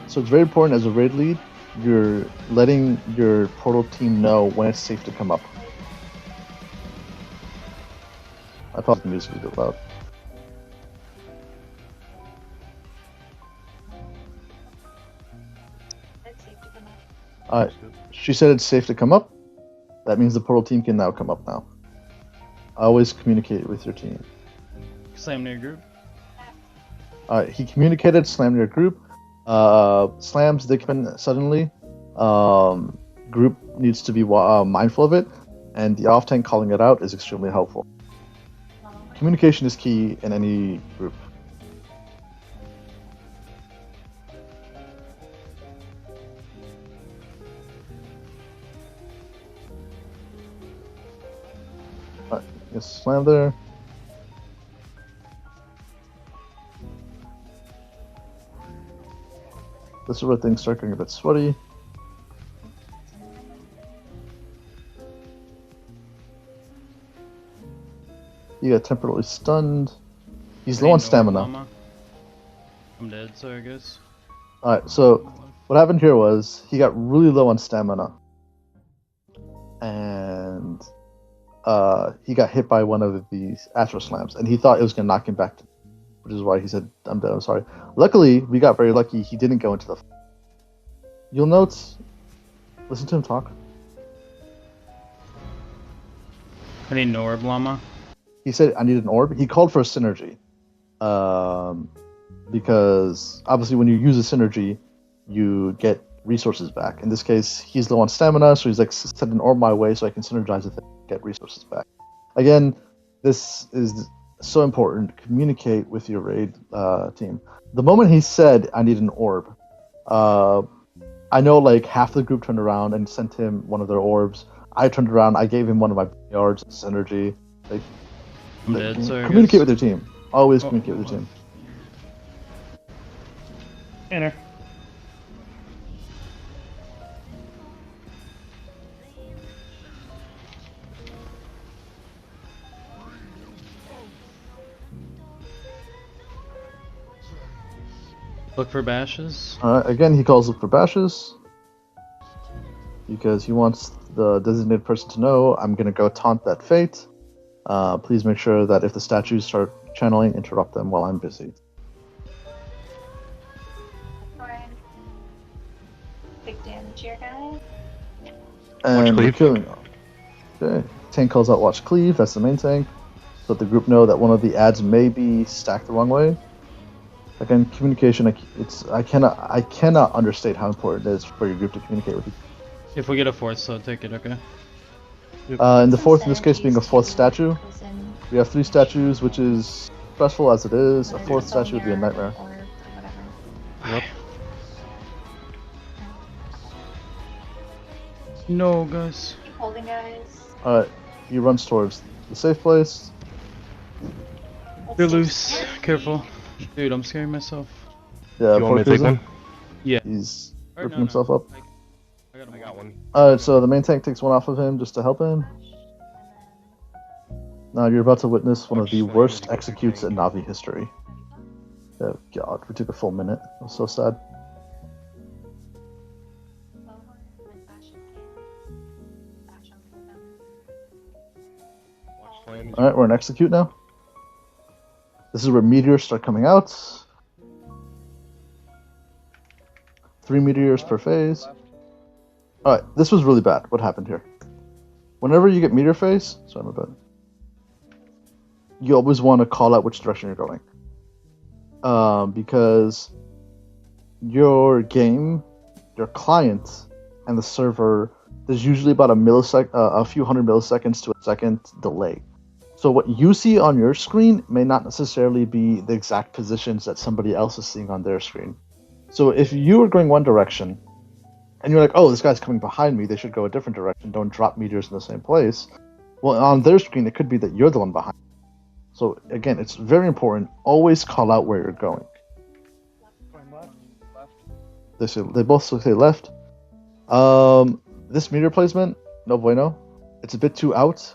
So it's very important as a raid lead, you're letting your portal team know when it's safe to come up. I thought the music was a bit loud.
It's safe to come up.
She said it's safe to come up. That means the portal team can now come up now. Always communicate with your team.
Slam near group.
He communicated, slam your group. Slams, they come in suddenly. Group needs to be mindful of it, and the off tank calling it out is extremely helpful. Communication is key in any group. Yes, slam there. This is where things start getting a bit sweaty. You got temporarily stunned. He's low on stamina.
I'm dead, so I guess.
Alright, so what happened here was he got really low on stamina. And he got hit by one of these Astro Slams, and he thought it was going to knock him back, which is why he said, I'm dead, I'm sorry. Luckily, we got very lucky, he didn't go into the... You'll note... Listen to him talk.
I need an orb, llama.
He said, I need an orb. He called for a synergy. Because, obviously, when you use a synergy, you get resources back. In this case, he's low on stamina, so he's like, send an orb my way so I can synergize with it and get resources back. Again, this is so important. Communicate with your raid team. The moment he said, I need an orb, I know like half the group turned around and sent him one of their orbs. I turned around, I gave him one of my yards, synergy. Like,
I'm dead, so
communicate with your team. Always communicate with your team.
Enter. Look for bashes.
Again, he calls look for bashes because he wants the designated person to know, I'm going to go taunt that fate. Please make sure that if the statues start channeling, interrupt them while I'm busy.
Big damage here, guys.
And we're killing. Okay. Tank calls out watch cleave, that's the main tank. So that the group know that one of the ads may be stacked the wrong way. Again, communication, I cannot understate how important it is for your group to communicate with you.
If we get a fourth, so take it, okay?
And the fourth, in this case, being a fourth statue. We have 3 statues, which is stressful as it is. A 4th statue would be a nightmare.
Yep. No, guys.
Keep holding, guys.
Alright, he runs towards the safe place.
They're loose. Careful. Dude, I'm scaring myself.
Yeah,
You want me to take one?
Yeah.
He's ripping himself up.
I
got one.
Alright, so the main tank takes one off of him just to help him. Now you're about to witness one of the worst executes in Na'vi history. Oh god, we took a full minute. It was so sad. Alright, we're in execute now. This is where meteors start coming out. 3 meteors per phase. Alright, this was really bad. What happened here? Whenever you get meteor phase, sorry, my bad. You always want to call out which direction you're going. Because your game, your client, and the server, there's usually about a few hundred milliseconds to a second delay. So what you see on your screen may not necessarily be the exact positions that somebody else is seeing on their screen. So if you are going one direction and you're like, oh, this guy's coming behind me, they should go a different direction, don't drop meteors in the same place. Well, on their screen, it could be that you're the one behind. So again, it's very important, always call out where you're going. They both say left. This meteor placement, no bueno. It's a bit too out.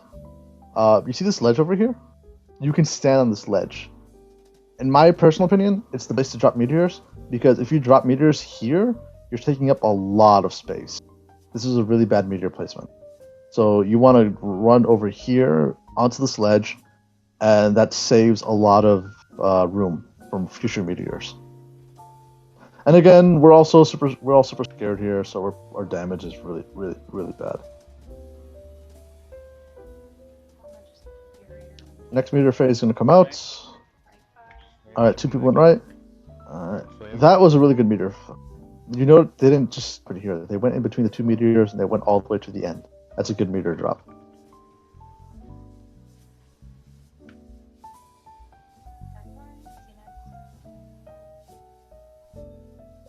You see this ledge over here? You can stand on this ledge. In my personal opinion, it's the place to drop meteors, because if you drop meteors here, you're taking up a lot of space. This is a really bad meteor placement. So you want to run over here onto this ledge, and that saves a lot of room from future meteors. And again, we're all super scared here, so our damage is really, really, really bad. Next meteor phase is going to come out. Alright, 2 people went right. Alright, that was a really good meteor. You know, they didn't just put it here. They went in between the 2 meteors and they went all the way to the end. That's a good meteor drop.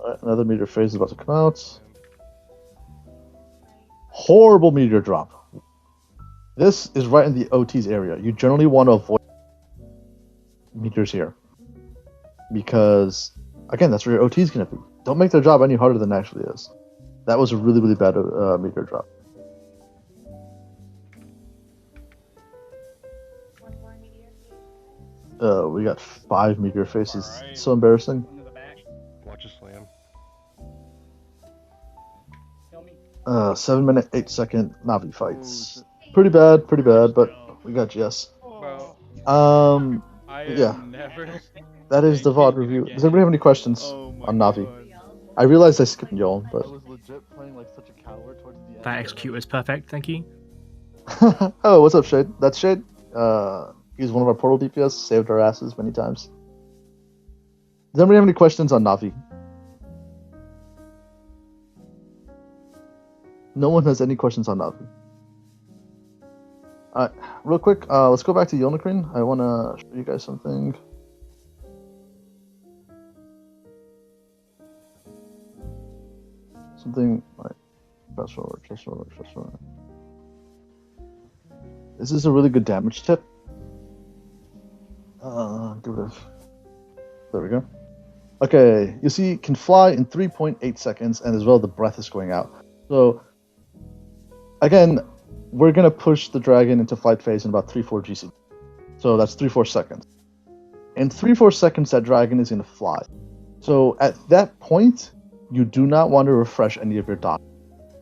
Alright, another meteor phase is about to come out. Horrible meteor drop. This is right in the OT's area. You generally want to avoid meteors here. Because, again, that's where your OT is going to be. Don't make their job any harder than it actually is. That was a really, really bad meteor drop. We got 5 meteor faces. Right. So embarrassing.
Watch a slam.
7 minute, 8 second Navi fights. Pretty bad, but we got GS. Yeah. That is the VOD review. Does anybody have any questions on Navi? I realized I skipped Yol, but...
That execute was perfect, thank you.
Oh, what's up, Shade? That's Shade. He's one of our portal DPS, saved our asses many times. Does anybody have any questions on Navi? No one has any questions on Navi. Alright, real quick, let's go back to Yolnacrin. I want to show you guys something. Like, fast forward. This is a really good damage tip. There we go. Okay, you see, can fly in 3.8 seconds, and as well the breath is going out. So, again, we're gonna push the dragon into flight phase in about 3-4 GC. So that's 3-4 seconds. In 3-4 seconds, that dragon is gonna fly. So at that point, you do not want to refresh any of your dot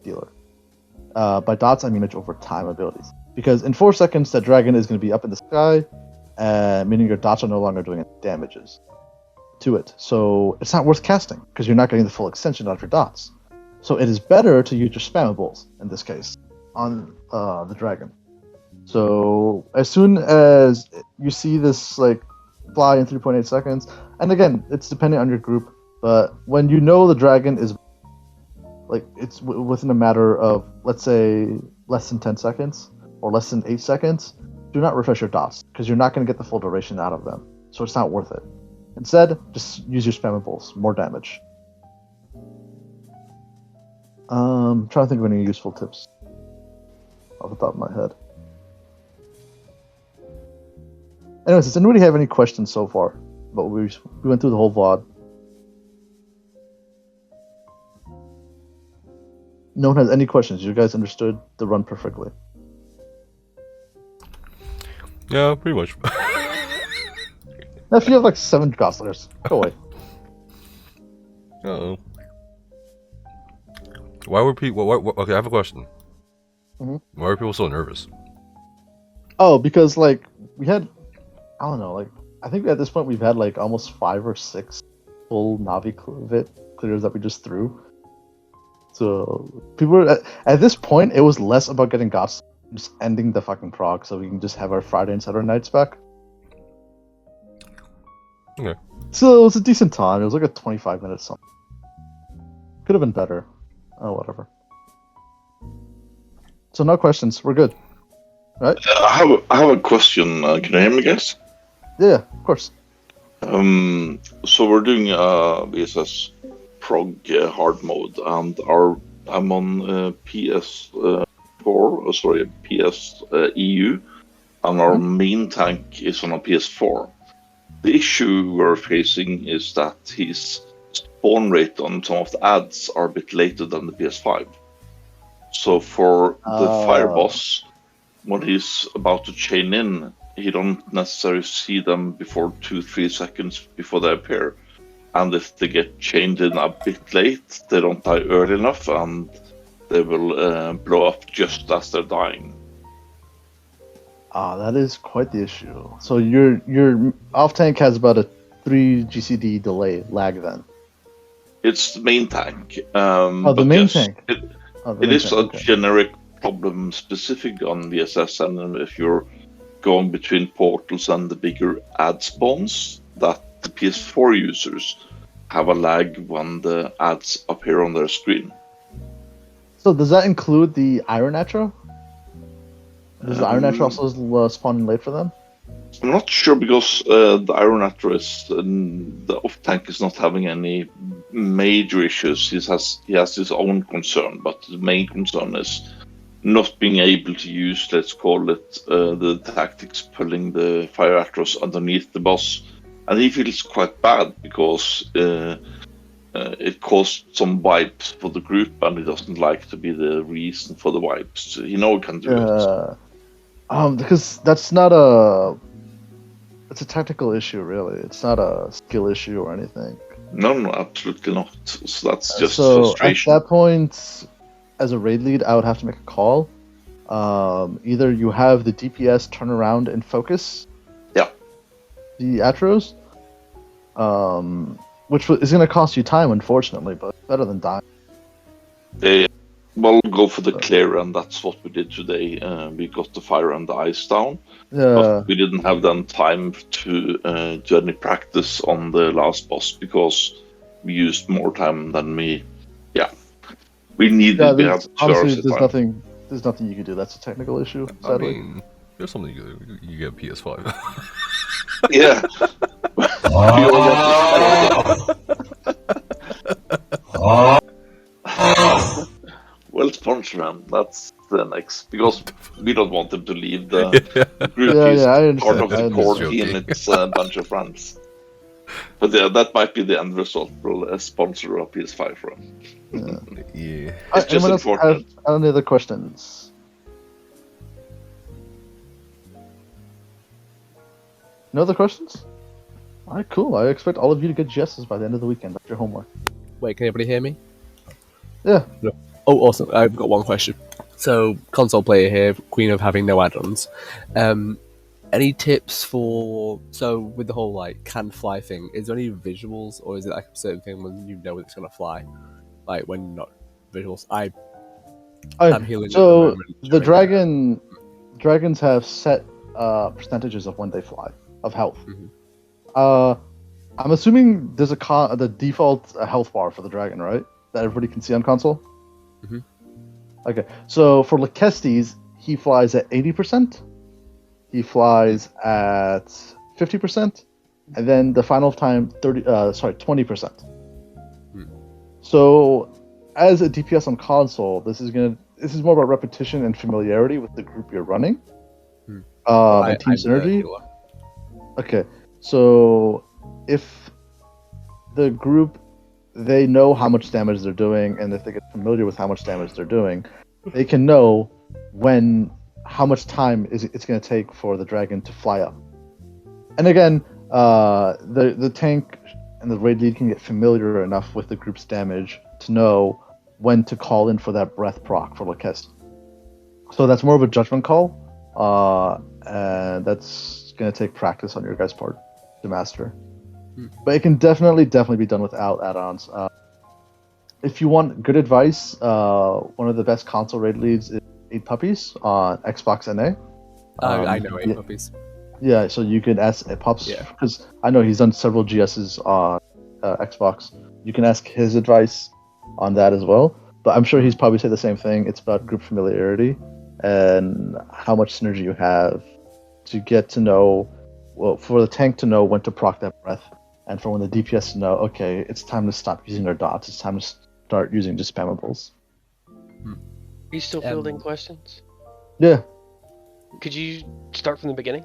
dealer. By dots, I mean over time abilities. Because in 4 seconds, that dragon is going to be up in the sky, meaning your dots are no longer doing any damages to it. So it's not worth casting, because you're not getting the full extension out of your dots. So it is better to use your spammables, in this case, on the dragon. So as soon as you see this like fly in 3.8 seconds, and again, it's dependent on your group, but when you know the dragon is like it's within a matter of, let's say, less than 10 seconds or less than 8 seconds, do not refresh your dots, because you're not going to get the full duration out of them. So it's not worth it. Instead, just use your spammables, more damage. Trying to think of any useful tips off the top of my head. Anyways, does anybody have any questions so far? But we went through the whole VOD. No one has any questions. You guys understood the run perfectly.
Yeah, pretty much.
Now, if you have like 7 Godslayers, go away.
Uh-oh. Why were people... okay, I have a question.
Mm-hmm.
Why were people so nervous?
Oh, because like we had... I don't know, like I think at this point we've had like almost 5 or 6 full Navi clears that we just threw. So people were, at this point it was less about getting Gods, just ending the fucking prog so we can just have our Friday and Saturday nights back.
Okay.
So it was a decent time. It was like a 25 minute something. Could have been better. Oh, whatever. So no questions. We're good. Right?
I have a question. Can you hear me, guys?
Yeah, of course.
So we're doing VSS prog hard mode, and our I'm on PS EU, and our main tank is on a PS4. The issue we're facing is that his spawn rate on some of the ads are a bit later than the PS5. So for the fire boss, when he's about to chain in, he don't necessarily see them before 2-3 seconds before they appear. And if they get chained in a bit late, they don't die early enough, and they will blow up just as they're dying.
That is quite the issue. So your off tank has about a 3 GCD delay lag then.
It's the main tank.
The main tank.
It is a generic problem specific on VSS, and if you're going between portals and the bigger ad spawns, that the PS4 users have a lag when the ads appear on their screen.
So does that include the Iron Atro? Does the Iron Atro also spawn in late for them?
I'm not sure, because the Iron Atro is the off tank is not having any major issues. He has his own concern, but the main concern is not being able to use, let's call it, the tactics pulling the fire Atros underneath the boss, and he feels quite bad because it caused some wipes for the group, and he doesn't like to be the reason for the wipes. He can do it.
Because that's not it's a tactical issue, really. It's not a skill issue or anything.
No, absolutely not. So that's just frustration.
At that point, as a raid lead, I would have to make a call. Either you have the DPS turn around and focus the Atros, which is going to cost you time, unfortunately, but better than dying.
We'll go for the clear, and that's what we did today. We got the fire and the ice down,
Yeah.
but we didn't have then time to do any practice on the last boss because we used more time than we needed.
Yeah,
we have 2 hours
honestly,
of time.
there's nothing you can do. That's a technical issue,
I
sadly.
mean, there's something you get PS5.
Yeah. Well, sponsor them. That's the next, because we don't want them to leave the group. He's
I
part of the
understand.
core team. It's a bunch of friends. But that might be the end result. We'll sponsor a PS5 for them.
Yeah.
It's just
Anyone else
important.
have any other questions? No other questions? Alright, cool. I expect all of you to get GSs by the end of the weekend. That's your homework.
Wait, can anybody hear me?
Yeah.
No. Oh, awesome. I've got one question. So, console player here, queen of having no add-ons. Any tips for... So, with the whole, like, can fly thing, is there any visuals, or is it like a certain thing when you know it's going to fly? Like, when not visuals? I'm healing
so,
at the
the
moment.
dragons have set percentages of when they fly, of health.
Mhm.
I'm assuming there's the default health bar for the dragon, right? That everybody can see on console?
Mhm.
Okay, so for Lakestes, he flies at 80%, he flies at 50%, and then the final time 20%. So as a DPS on console, this is more about repetition and familiarity with the group you're running. And team synergy. Okay, so if the group, they know how much damage they're doing, and if they get familiar with how much damage they're doing, they can know how much time it's going to take for the dragon to fly up. And again, the tank and the raid lead can get familiar enough with the group's damage to know when to call in for that breath proc for Lakestes. So that's more of a judgment call, and that's going to take practice on your guys' part to master. But it can definitely be done without add-ons. If you want good advice, one of the best console raid leads is 8 Puppies on Xbox NA.
I know 8 Puppies.
Yeah, so you can ask Pups, because I know he's done several GSs on Xbox. You can ask his advice on that as well. But I'm sure he's probably said the same thing. It's about group familiarity and how much synergy you have to get to know, well, for the tank to know when to proc that breath, and for when the DPS to know, okay, it's time to stop using our dots, it's time to start using just spammables.
Are you still fielding questions?
Yeah.
Could you start from the beginning?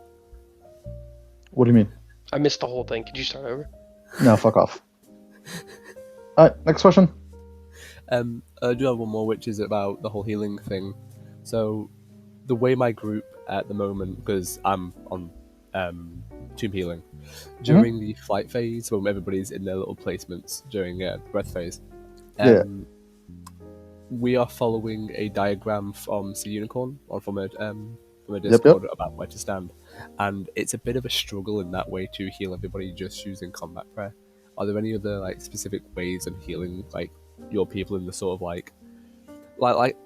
What do you mean?
I missed the whole thing. Could you start over?
No, fuck off. Alright, next question.
I do have one more, which is about the whole healing thing. So, the way my group at the moment, because I'm on Tomb Healing, during the flight phase, when everybody's in their little placements during breath phase, we are following a diagram from C-Unicorn, or from a Discord about where to stand. And it's a bit of a struggle in that way to heal everybody just using combat prayer. Are there any other like specific ways of healing like your people in the sort of like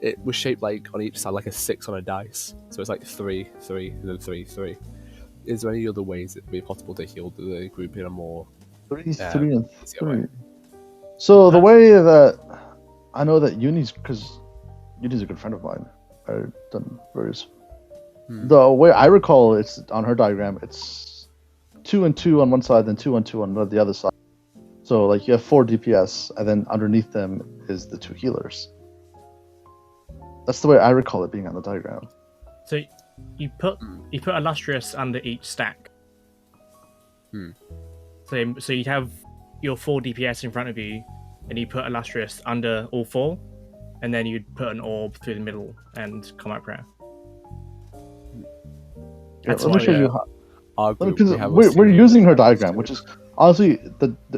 it was shaped like on each side like a 6 on a dice, so it's like 3, 3, and then 3, 3. Is there any other ways it would be possible to heal the group in a more
3, 3, and 3?
way?
So the way that I know that Uni's, because Uni's a good friend of mine, I've done various. The way I recall, it's on her diagram. It's 2 and 2 on one side, then 2 and 2 on the other side. So like you have 4 DPS, and then underneath them is the 2 healers. That's the way I recall it being on the diagram.
So you put Illustrious under each stack. So you'd have your 4 DPS in front of you, and you put Illustrious under all 4, and then you'd put an orb through the middle and combat prayer.
Let me show you how.
Because
we're using her diagram, which is honestly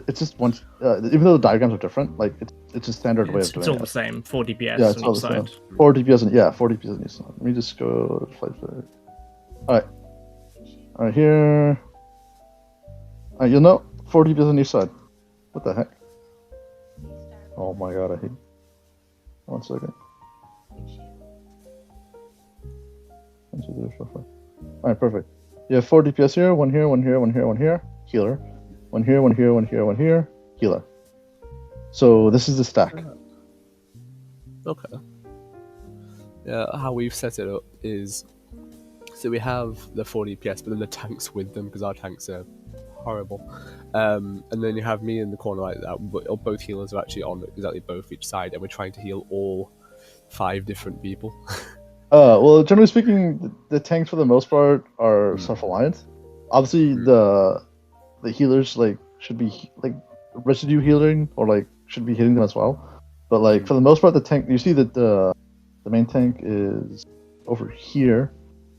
it's just one. Even though the diagrams are different, like it's a standard way of doing it.
It's all the same. 4 DPS
Yeah, it's all
on
the
each
same.
side.
4 DPS and 4 DPS on each side. Let me just go flight for. All right, here. All right, you'll know 4 DPS on each side. What the heck? Oh my god, I hate. 1 second. 1, 2, 3, 4, 5. Alright, perfect. You have 4 DPS here, 1 here, 1 here, 1 here, 1 here, healer. 1 here, 1 here, 1 here, 1 here, healer. So this is the stack.
Okay. Yeah, how we've set it up is, so we have the 4 DPS, but then the tanks with them, because our tanks are horrible. And then you have me in the corner like that, but both healers are actually on exactly both each side, and we're trying to heal all 5 different people.
Well, generally speaking, the tanks for the most part are self-reliant. Obviously, the healers like should be like residue healing or like should be hitting them as well. But like for the most part, the tank, you see that the main tank is over here,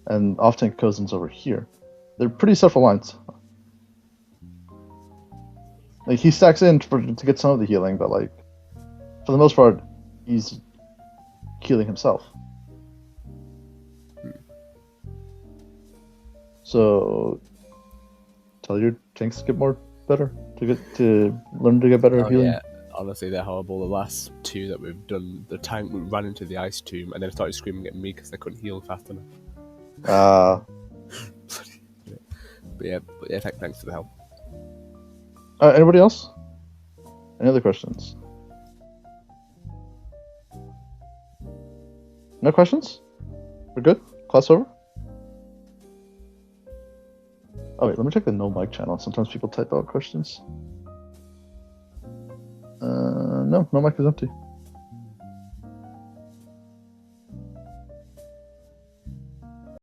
and off tank Cozin's over here. They're pretty self-reliant. Like he stacks in to get some of the healing, but like for the most part, he's healing himself. So tell your tanks to get better to learn to get better healing.
Yeah, honestly, they're horrible. The last 2 that we've done, the tank ran into the ice tomb and then started screaming at me because they couldn't heal fast enough. But yeah, thanks for the help.
Anybody else? Any other questions? No questions? We're good? Class over? Oh wait, let me check the no mic channel. Sometimes people type out questions. No mic is empty.